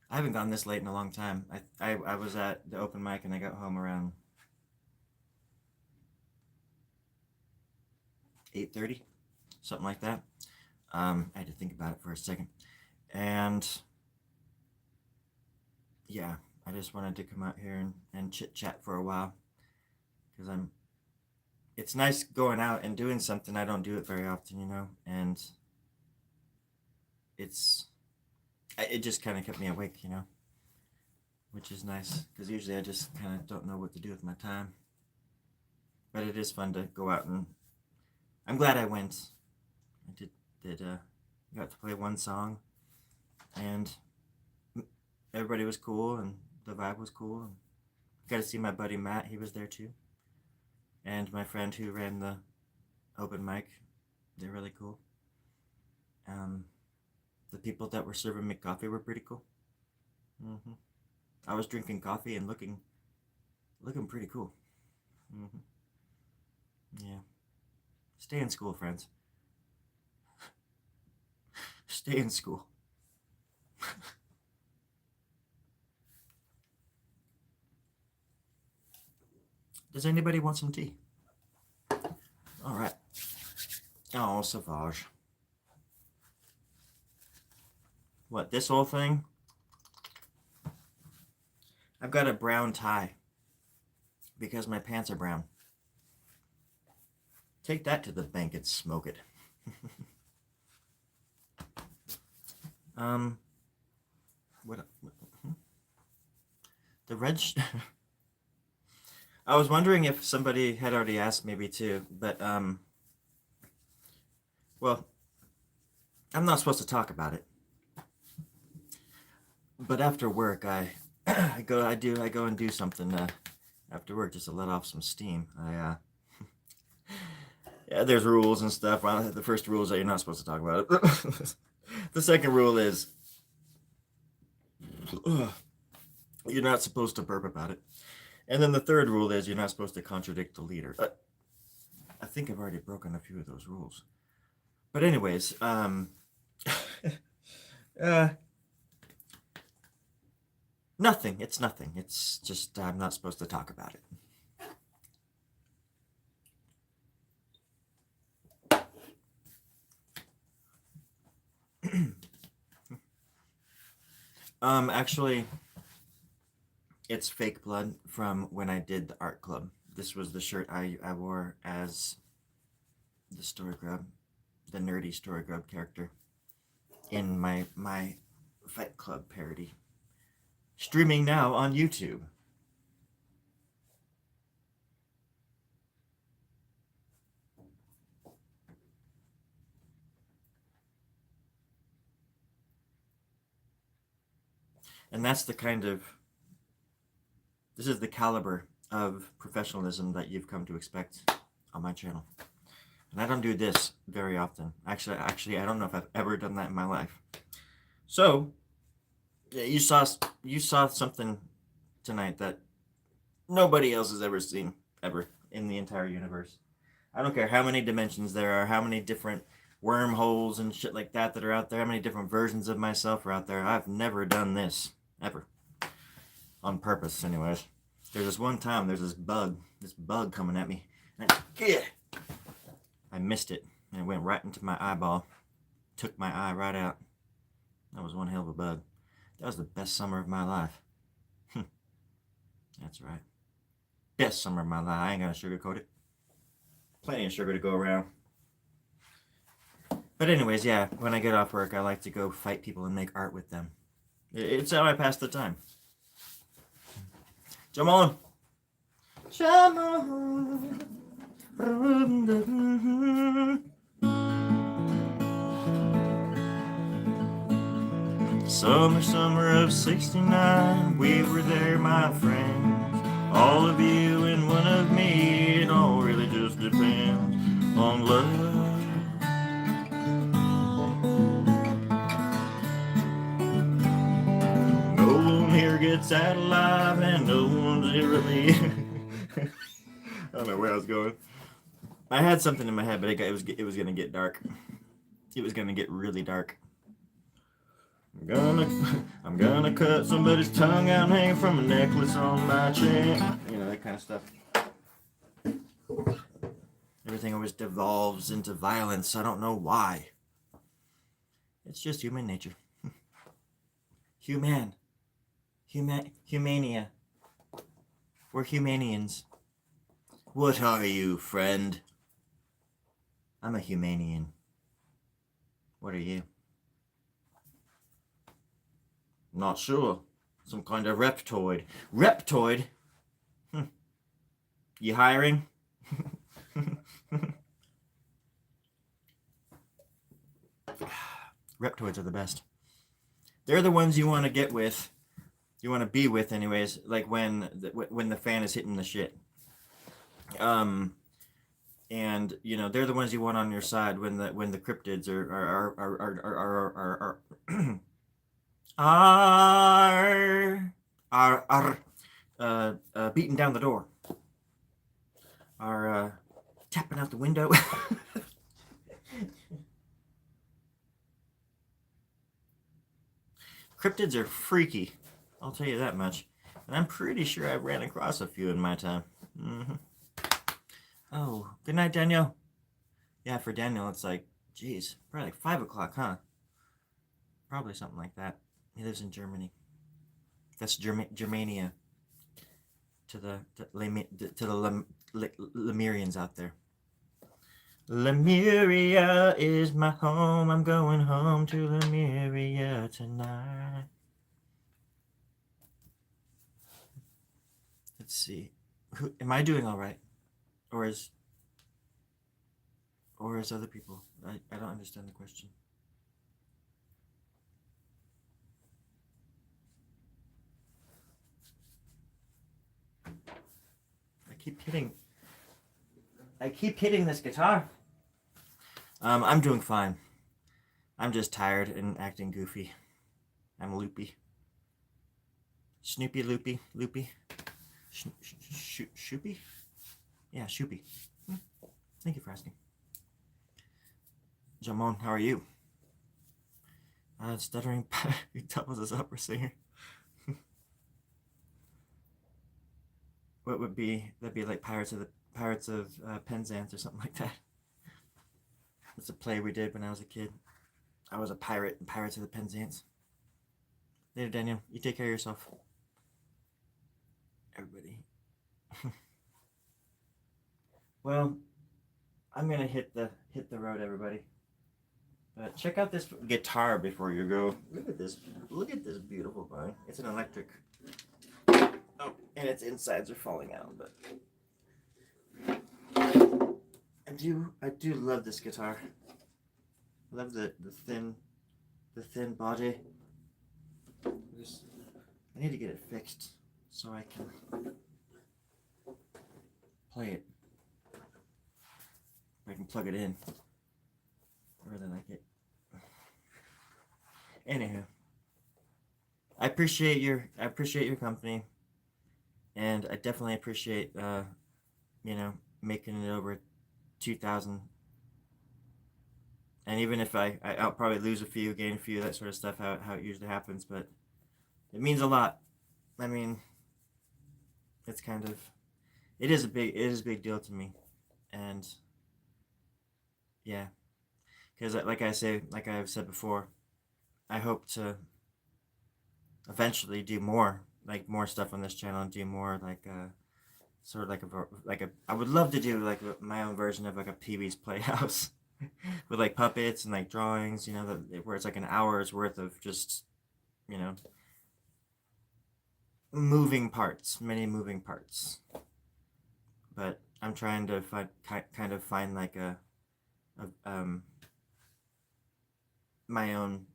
haven't gone this late in a long time. I was at the open mic and I got home around 8:30, something like that. I had to think about it for a second. And yeah, I just wanted to come out here and chit chat for a while because it's nice going out and doing something. I don't do it very often, you know, and it just kind of kept me awake, you know, which is nice because usually I just kind of don't know what to do with my time. But it is fun to go out, and I'm glad I went. I got to play one song, and everybody was cool, and the vibe was cool. And got to see my buddy Matt; he was there too, and my friend who ran the open mic. They're really cool. The people that were serving me coffee were pretty cool. Mm-hmm. I was drinking coffee and looking pretty cool. Mm-hmm. Yeah. Stay in school, friends. Stay in school. Does anybody want some tea? All right. Oh, Savage. What, this whole thing? I've got a brown tie because my pants are brown. Take that to the bank and smoke it. What? The red. I was wondering if somebody had already asked, maybe too, but well, I'm not supposed to talk about it. But after work, I go and do something after work just to let off some steam. Yeah, there's rules and stuff. The first rule is that you're not supposed to talk about it. The second rule is you're not supposed to burp about it. And then the third rule is you're not supposed to contradict the leader. I think I've already broken a few of those rules. But anyways, nothing. It's nothing. It's just I'm not supposed to talk about it. Actually, it's fake blood from when I did the art club. This was the shirt I wore as the Story Grub, the nerdy Story Grub character in my Fight Club parody. Streaming now on YouTube. And that's the kind of, this is the caliber of professionalism that you've come to expect on my channel. And I don't do this very often. Actually, I don't know if I've ever done that in my life. So, yeah, you saw something tonight that nobody else has ever seen, ever, in the entire universe. I don't care how many dimensions there are, how many different wormholes and shit like that are out there, how many different versions of myself are out there. I've never done this, ever. On purpose, anyways. There's this one time, there's this bug coming at me. And I missed it, and it went right into my eyeball. took my eye right out. That was one hell of a bug. That was the best summer of my life. That's right. Best summer of my life. I ain't gonna sugarcoat it. Plenty of sugar to go around. But anyways, yeah, when I get off work, I like to go fight people and make art with them. It's how I pass the time. Come on. Come on. Summer of '69, we were there, my friends. All of you and one of me, it all really just depends on love. No one here gets out alive, and no one's ever leave. I don't know where I was going. I had something in my head, but it was gonna get dark. It was gonna get really dark. I'm gonna cut somebody's tongue out and hang from a necklace on my chain. You know, that kind of stuff. Everything always devolves into violence. I don't know why. It's just human nature. Humania. We're humanians. What are you, friend? I'm a humanian. What are you? Not sure. Some kind of reptoid. Reptoid? You hiring? Reptoids are the best. They're the ones you want to get with. You want to be with, anyways. Like when the fan is hitting the shit. And you know they're the ones you want on your side when the cryptids are beating down the door, are tapping out the window. Cryptids are freaky, I'll tell you that much. And I'm pretty sure I've ran across a few in my time. Mm-hmm. Oh, good night, Daniel. Yeah, for Daniel, it's like, geez, probably like 5 o'clock, huh? Probably something like that. He lives in Germany. That's Germania. To the Lemurians out there. Lemuria is my home. I'm going home to Lemuria tonight. Let's see. Am I doing all right? Or is other people? I don't understand the question. I keep hitting this guitar. I'm doing fine. I'm just tired and acting goofy. I'm loopy. Snoopy loopy. Shoopy? Yeah, Shoopy. Thank you for asking. Jamon, how are you? Stuttering doubles as opera singer. What would be that'd be like Pirates of Penzance or something like that. It's a play we did when I was a kid. I was a pirate in Pirates of the Penzance. Later, Daniel. You take care of yourself. Everybody. Well, I'm gonna hit the road, everybody. But check out this guitar before you go. Look at this beautiful thing. It's an electric. Oh, and its insides are falling out, but I do love this guitar. I love the thin body. I need to get it fixed so I can play it. I can plug it in. I really like it. Anywho, I appreciate your company, and I definitely appreciate making it over 2,000. And even if I'll probably lose a few, gain a few, that sort of stuff, how it usually happens, but it means a lot. I mean, it is a big deal to me, and yeah, because like I've said before, I hope to eventually do more stuff on this channel and do more sort of I would love to do like my own version of like a Pee-wee's Playhouse with like puppets and like drawings, where it's like an hour's worth of just, you know, many moving parts. But I'm trying to kind of find like a my own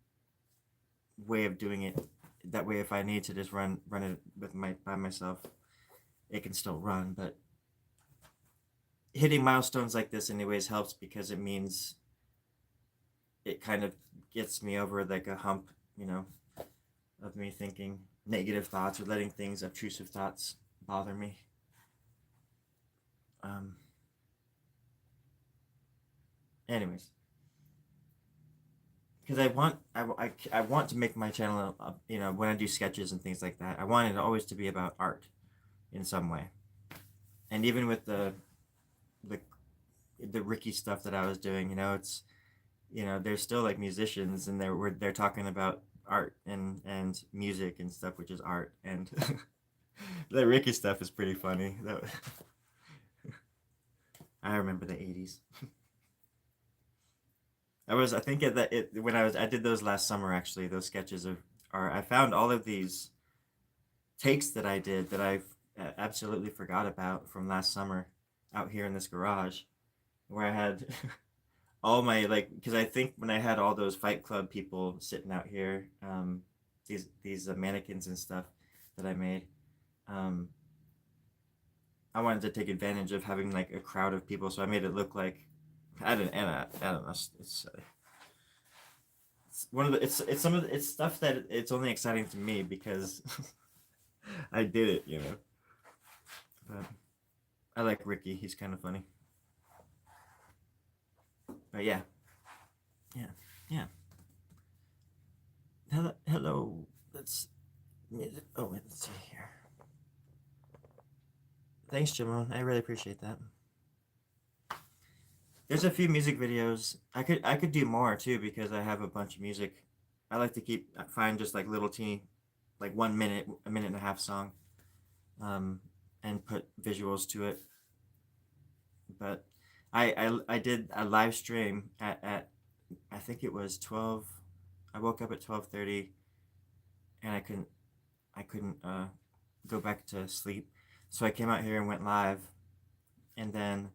way of doing it. That way, if I need to just run it by myself, it can still run. But hitting milestones like this, anyways, helps because it means it kind of gets me over like a hump, of me thinking negative thoughts or letting obtrusive thoughts bother me. Um, Anyways, because I want to make my channel, when I do sketches and things like that, I want it always to be about art in some way. And even with the the Ricky stuff that I was doing, it's they're still like musicians, and they're talking about art and music and stuff, which is art. And the Ricky stuff is pretty funny. I remember the 80s. I think when I did those last summer, actually, those sketches I found all of these takes that I did that I absolutely forgot about from last summer out here in this garage, where I had all my, like, because I think when I had all those Fight Club people sitting out here, these mannequins and stuff that I made, um, I wanted to take advantage of having like a crowd of people, so I made it look like I don't know. It's one of the it's some of it's stuff that it's only exciting to me because I did it, But I like Ricky. He's kind of funny. But yeah, yeah, yeah. Hello. Let's see here. Thanks, Jamon. I really appreciate that. There's a few music videos. I could do more too because I have a bunch of music. I like to find just like little teeny, like 1 minute, a minute and a half song, um, and put visuals to it. But I did a live stream at I think it was 12. I woke up at 12:30, and I couldn't go back to sleep, so I came out here and went live, and then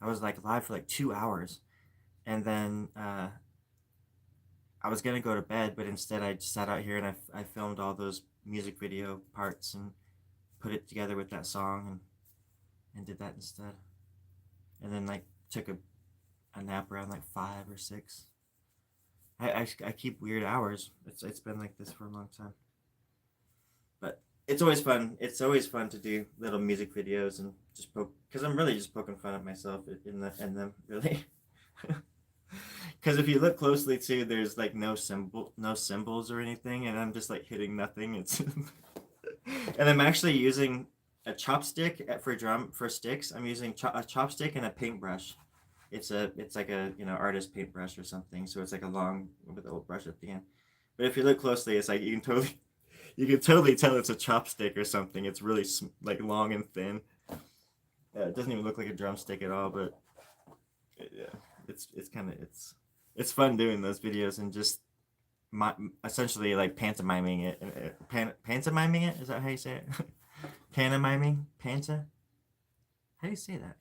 I was like live for like 2 hours, and then I was gonna go to bed, but instead I just sat out here and I filmed all those music video parts and put it together with that song and did that instead, and then like took a nap around like 5 or 6. I keep weird hours. It's been like this for a long time, but it's always fun. It's always fun to do little music videos and just poke, because I'm really just poking fun at myself in them really. Because if you look closely too, there's like no symbols or anything, and I'm just like hitting nothing. It's and I'm actually using a chopstick for sticks. I'm using a chopstick and a paintbrush. It's like a artist paintbrush or something. So it's like a long with a little brush at the end. But if you look closely, it's like you can totally tell it's a chopstick or something. It's really like long and thin. It doesn't even look like a drumstick at all. But yeah, it's fun doing those videos and just essentially like pantomiming it. Pantomiming it, is that how you say it? Pantomiming, panta. How do you say that?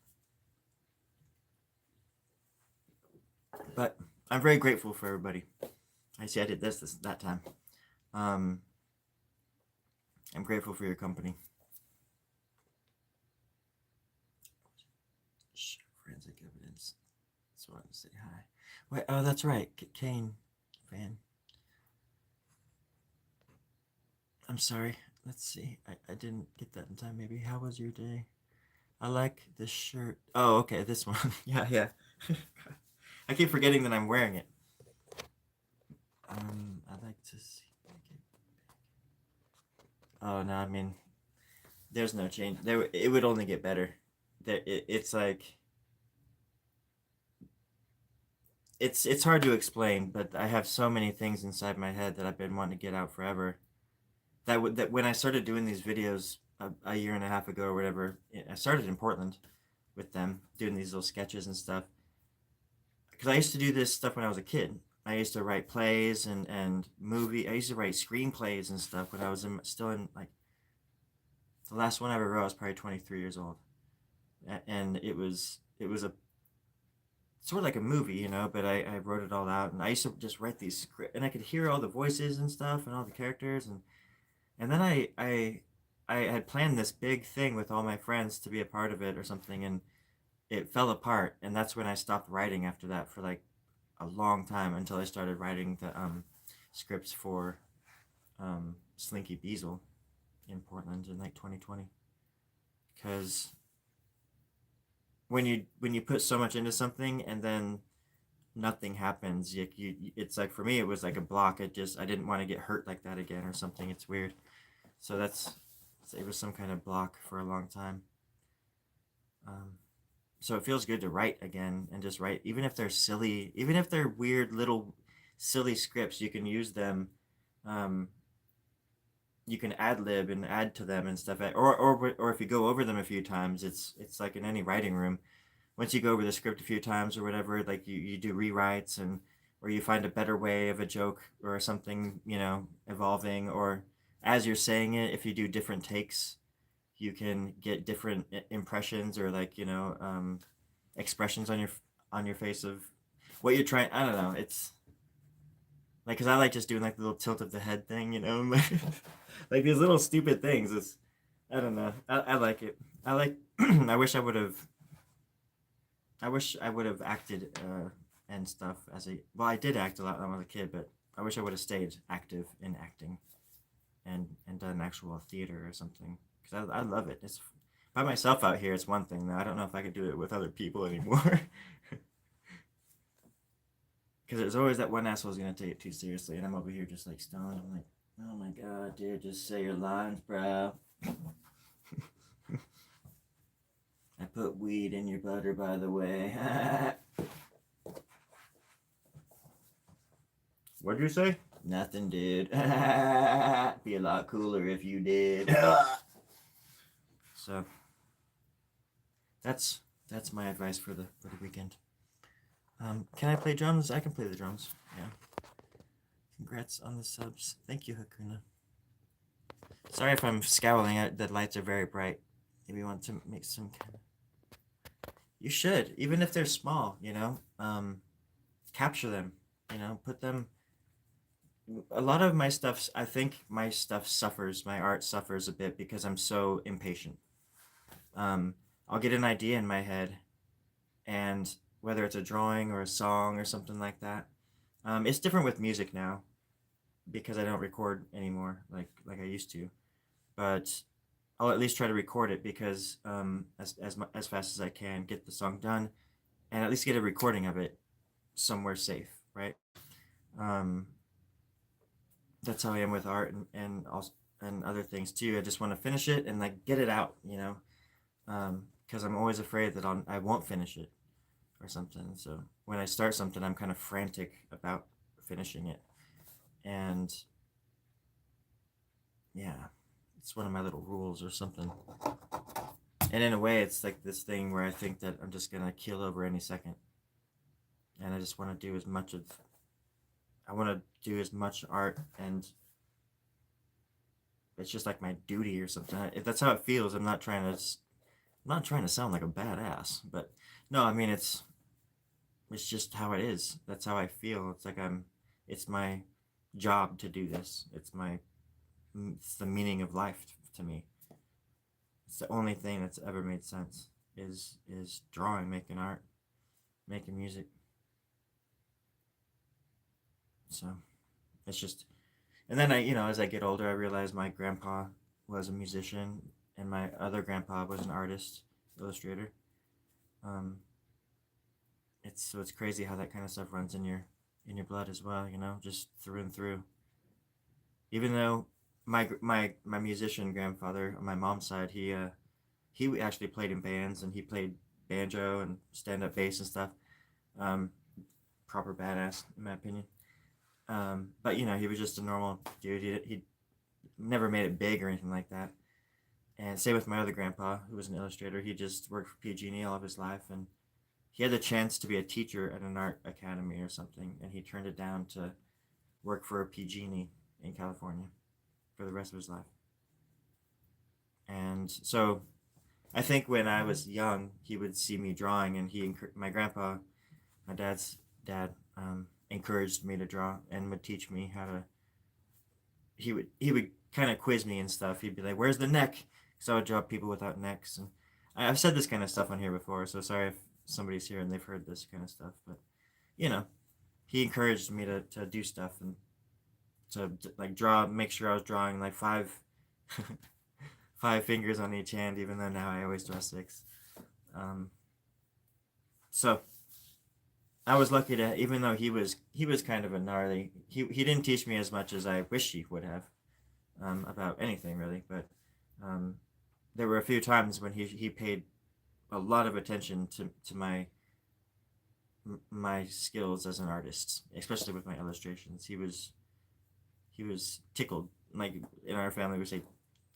But I'm very grateful for everybody. I see I did this that time. I'm grateful for your company. Forensic evidence. Just wanted to say hi. Wait, oh, that's right. Kane fan. I'm sorry. Let's see. I didn't get that in time. Maybe. How was your day? I like this shirt. Oh, okay. This one. Yeah, yeah. I keep forgetting that I'm wearing it. I'd like to see. Oh no, I mean, there's no change. It would only get better. It's like it's hard to explain, but I have so many things inside my head that I've been wanting to get out forever. That when I started doing these videos a year and a half ago or whatever, I started in Portland with them doing these little sketches and stuff. Because I used to do this stuff when I was a kid. I used to write plays and movie. I used to write screenplays and stuff when I was still in like the last one I ever wrote. I was probably 23 years old, and it was a sort of like a movie, But I wrote it all out, and I used to just write these script, and I could hear all the voices and stuff and all the characters, and then I had planned this big thing with all my friends to be a part of it or something, and it fell apart, and that's when I stopped writing after that for like a long time until I started writing the scripts for Slinky Beasel in Portland in like 2020. Because when you put so much into something and then nothing happens, it's like for me it was like a block. I didn't want to get hurt like that again or something. It's weird. So it was some kind of block for a long time. Um, so it feels good to write again and just write, even if they're silly, even if they're weird little silly scripts. You can use them. Um, you can ad lib and add to them and stuff. Or if you go over them a few times, it's like in any writing room. Once you go over the script a few times or whatever, like you do rewrites, and or you find a better way of a joke or something, evolving, or as you're saying it, if you do different takes, you can get different impressions, or like expressions on your face of what you're trying. I don't know. It's like, because I like just doing like the little tilt of the head thing, like these little stupid things. It's I don't know. I like it. I like. I wish I would have. I wish I would have acted and stuff as a. Well, I did act a lot when I was a kid, but I wish I would have stayed active in acting and done actual theater or something, because I love it. It's by myself out here. It's one thing though. I don't know if I could do it with other people anymore. Because there's always that one asshole's gonna take it too seriously, and I'm over here just like stoned. I'm like, oh my god, dude, just say your lines, bro. I put weed in your butter, by the way. What'd you say? Nothing, dude. Be a lot cooler if you did. So that's my advice for the weekend. Can I play drums? I can play the drums. Yeah. Congrats on the subs. Thank you, Hakuna. Sorry if I'm scowling. The lights are very bright. Maybe you want to make some kind of. You should, even if they're small. Capture them. Put them. A lot of my stuff. I think my stuff suffers. My art suffers a bit because I'm so impatient. I'll get an idea in my head, and whether it's a drawing or a song or something like that. It's different with music now because I don't record anymore like I used to. But I'll at least try to record it because as fast as I can, get the song done, and at least get a recording of it somewhere safe, right? Um, that's how I am with art and also and other things too. I just want to finish it and like get it out, because I'm always afraid that I won't finish it or something. So when I start something, I'm kind of frantic about finishing it, and yeah, it's one of my little rules or something. And in a way, it's like this thing where I think that I'm just gonna keel over any second, and I just want to do as much of. I want to do as much art, and it's just like my duty or something. If that's how it feels, I'm not trying to sound like a badass, but no, I mean it's just how it is. That's how I feel. It's like it's my job to do this. It's the meaning of life to me. It's the only thing that's ever made sense is drawing, making art, making music. So it's just, and then as I get older, I realize my grandpa was a musician, and my other grandpa was an artist, illustrator. Um, it's crazy how that kind of stuff runs in your blood as well, just through and through. Even though my musician grandfather on my mom's side, he actually played in bands, and he played banjo and stand up bass and stuff. Um, proper badass in my opinion. But you know, he was just a normal dude. He never made it big or anything like that. And same with my other grandpa, who was an illustrator. He just worked for PG&E all of his life, and he had the chance to be a teacher at an art academy or something, and he turned it down to work for a PG&E in California for the rest of his life. And so I think when I was young, he would see me drawing, and my grandpa, my dad's dad, encouraged me to draw and would teach me how to. He would kind of quiz me and stuff. He'd be like, "Where's the neck?" Because I would draw people without necks, and I've said this kind of stuff on here before, so sorry if somebody's here and they've heard this kind of stuff. But you know, he encouraged me to do stuff and to like draw, make sure I was drawing like five five fingers on each hand, even though now I always draw six. So I was lucky to, even though he was kind of a gnarly. He didn't teach me as much as I wish he would have, about anything really. But there were a few times when he paid a lot of attention to my skills as an artist, especially with my illustrations. He was tickled. Like in our family, we say,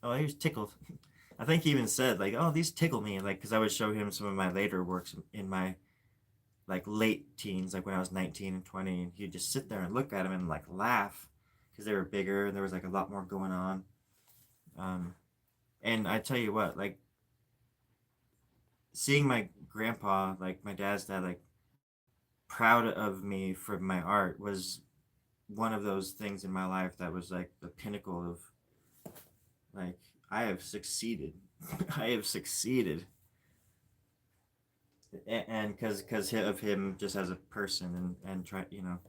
"Oh, he was tickled." I think he even said like, "Oh, these tickle me," like because I would show him some of my later works in my like late teens, like when I was 19 and 20, and he'd just sit there and look at them and like laugh because they were bigger and there was like a lot more going on. And I tell you what, like seeing my grandpa, like my dad's dad, like proud of me for my art was one of those things in my life that was like the pinnacle of like I have succeeded. I have succeeded. And because of him just as a person and try, you know,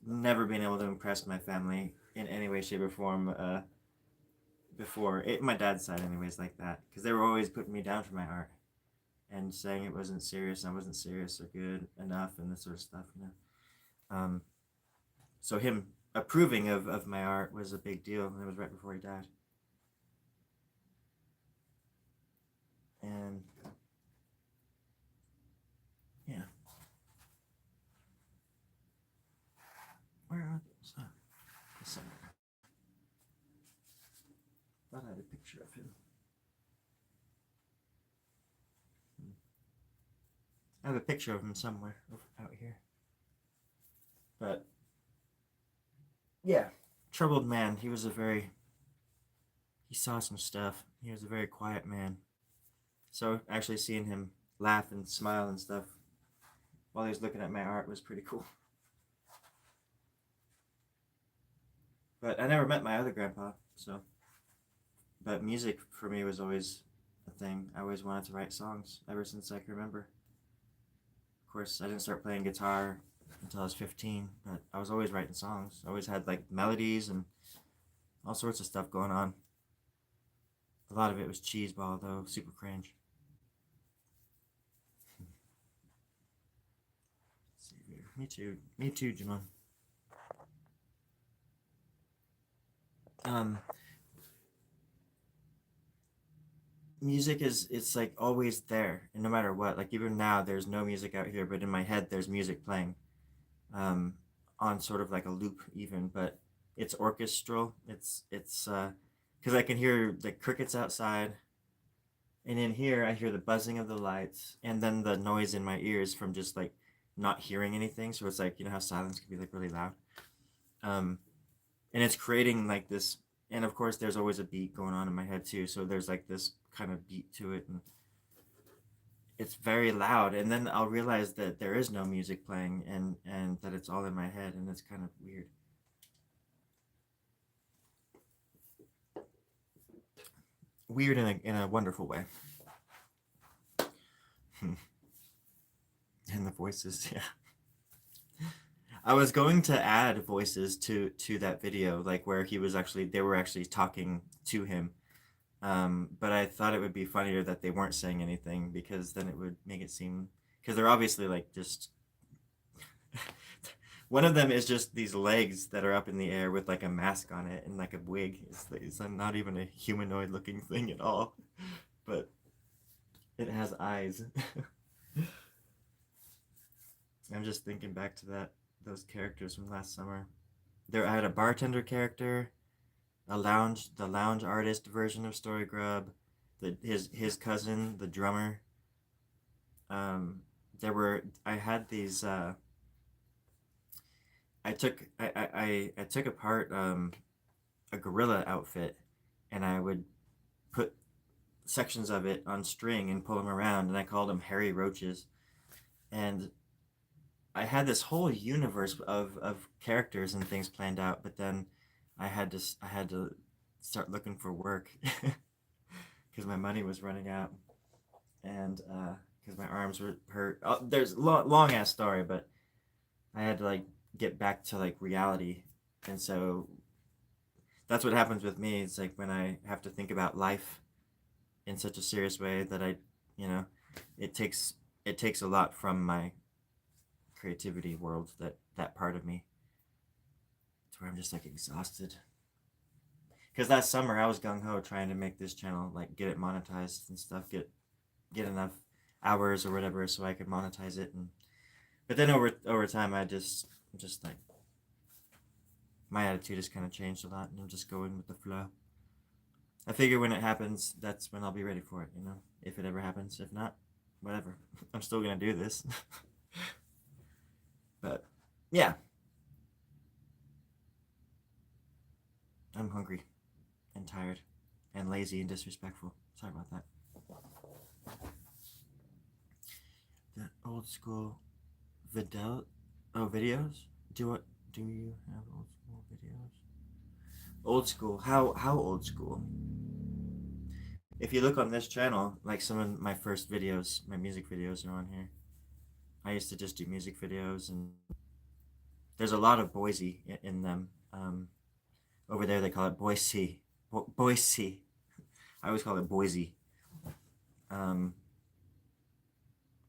never being able to impress my family in any way, shape, or form, before it, my dad's side anyways, like that, because they were always putting me down for my art and saying it wasn't serious, I wasn't serious or good enough and this sort of stuff, you know. So him approving of my art was a big deal, and it was right before he died. And yeah, where are those? Oh, somewhere. Thought I had a picture of him. I have a picture of him somewhere out here. But yeah, troubled man. He saw some stuff. He was a very quiet man. So actually seeing him laugh and smile and stuff while he was looking at my art was pretty cool. But I never met my other grandpa, so. But music for me was always a thing. I always wanted to write songs ever since I can remember. Of course, I didn't start playing guitar until I was 15, but I was always writing songs. I always had like melodies and all sorts of stuff going on. A lot of it was cheeseball though, super cringe. Let's see here. Me too, Jamon. Um, Music is it's like always there, and no matter what. Like even now, there's no music out here, but in my head, there's music playing, um, on sort of like a loop even, but it's orchestral. It's because I can hear the crickets outside, and in here I hear the buzzing of the lights, and then the noise in my ears from just like not hearing anything. So it's like you know how silence can be like really loud, um, and it's creating like this. And of course, there's always a beat going on in my head too. So there's like this kind of beat to it, and it's very loud. And then I'll realize that there is no music playing, and that it's all in my head, and it's kind of weird. Weird in a wonderful way. And the voices, yeah. I was going to add voices to that video, like where they were actually talking to him. But I thought it would be funnier that they weren't saying anything because then it would make it seem because they're obviously like just one of them is just these legs that are up in the air with like a mask on it and like a wig. It's not even a humanoid looking thing at all, but it has eyes. I'm just thinking back to those characters from last summer. There, I had a bartender character, the lounge artist version of Story Grub, his cousin, the drummer. Um, I had these. I took apart a gorilla outfit, and I would put sections of it on string and pull them around, and I called them hairy roaches. And I had this whole universe of characters and things planned out, but then I had to start looking for work because my money was running out, and because my arms were hurt. Oh, there's a long ass story, but I had to like get back to like reality, and so that's what happens with me. It's like when I have to think about life in such a serious way that you know, it takes it takes a lot from my creativity world, that part of me, to where I'm just like exhausted. Because last summer I was gung ho trying to make this channel, like get it monetized and stuff, get enough hours or whatever so I could monetize it. And but then over time just like my attitude has kind of changed a lot, and I'm just going with the flow. I figure when it happens, that's when I'll be ready for it. You know, if it ever happens. If not, whatever. I'm still gonna do this. But yeah, I'm hungry and tired and lazy and disrespectful. Sorry about that. The old school Videl videos? Do you have old school videos? Old school. How old school? If you look on this channel, like some of my first videos, my music videos are on here. I used to just do music videos, and there's a lot of Boise in them. Over there they call it Boise. Boise. I always call it Boise. Um,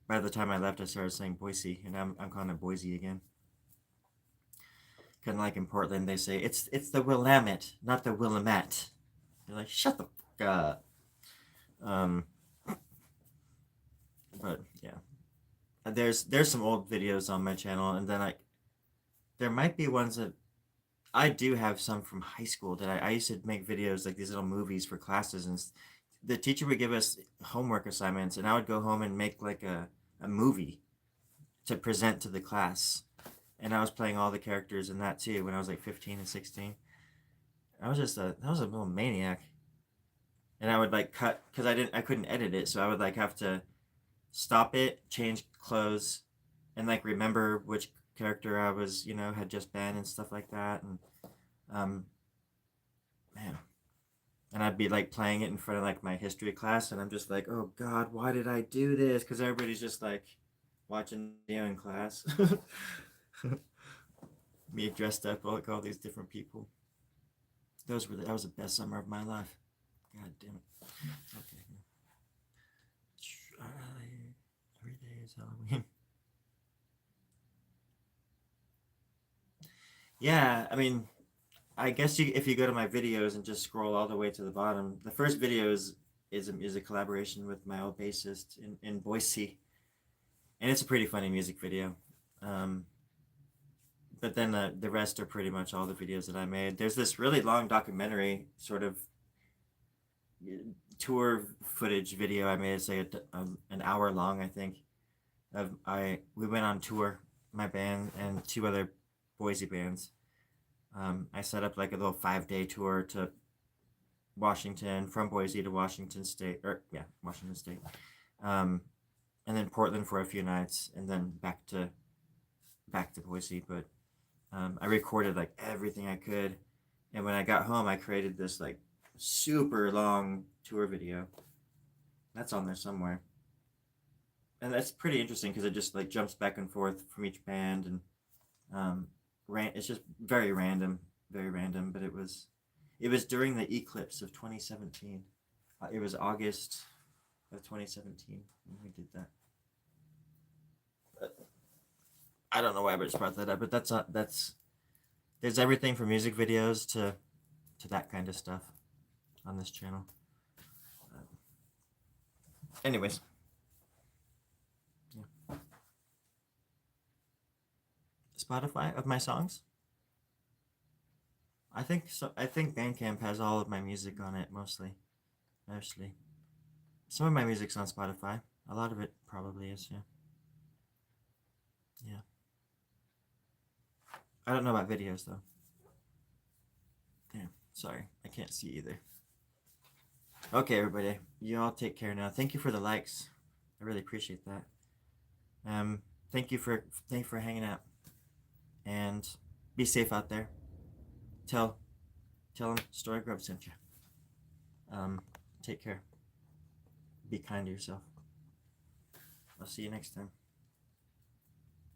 by the time I left, I started saying Boise, and I'm calling it Boise again. Kind of like in Portland, they say it's the Willamette, not the Willamette. You're like, shut the fuck up. Um, but yeah, there's some old videos on my channel, and then like there might be ones that I do have some from high school that I used to make videos like these little movies for classes, and the teacher would give us homework assignments, and I would go home and make like a movie to present to the class. And I was playing all the characters in that too when I was like 15 and 16. I was a little maniac. And I would like cut because I couldn't edit it, so I would like have to stop it, change clothes, and like remember which character I was, had just been and stuff like that. And um man, and I'd be like playing it in front of like my history class, and I'm just like, oh God, why did I do this? Because everybody's just like watching video in class. Me dressed up like all these different people. That was the best summer of my life. God damn it. Okay. Every day is Halloween. Yeah, I mean, I guess if you go to my videos and just scroll all the way to the bottom, the first video is a collaboration with my old bassist in Boise, and it's a pretty funny music video. Um, but then the rest are pretty much all the videos that I made. There's this really long documentary sort of tour footage video I made. It's like an hour long, I think. We went on tour, my band and two other Boise bands. I set up like a little 5-day tour to Washington, from Boise to Washington State, or yeah, Washington State, um, and then Portland for a few nights, and then back to Boise. But I recorded like everything I could, and when I got home, I created this like super long tour video. That's on there somewhere, and that's pretty interesting because it just like jumps back and forth from each band, and it's just very random. But it was during the eclipse of 2017. It was August of 2017 when we did that. But I don't know why I just brought that up, but that's there's everything from music videos to that kind of stuff on this channel. Anyways, yeah. Spotify of my songs? I think so. I think Bandcamp has all of my music on it mostly. Mostly. Some of my music's on Spotify. A lot of it probably is. Yeah. Yeah. I don't know about videos though. Damn. Sorry, I can't see either. Okay, everybody. You all take care now. Thank you for the likes. I really appreciate that. Um, thank you for hanging out, and be safe out there. Tell tell them Story Grub sent you. Um, take care. Be kind to yourself. I'll see you next time.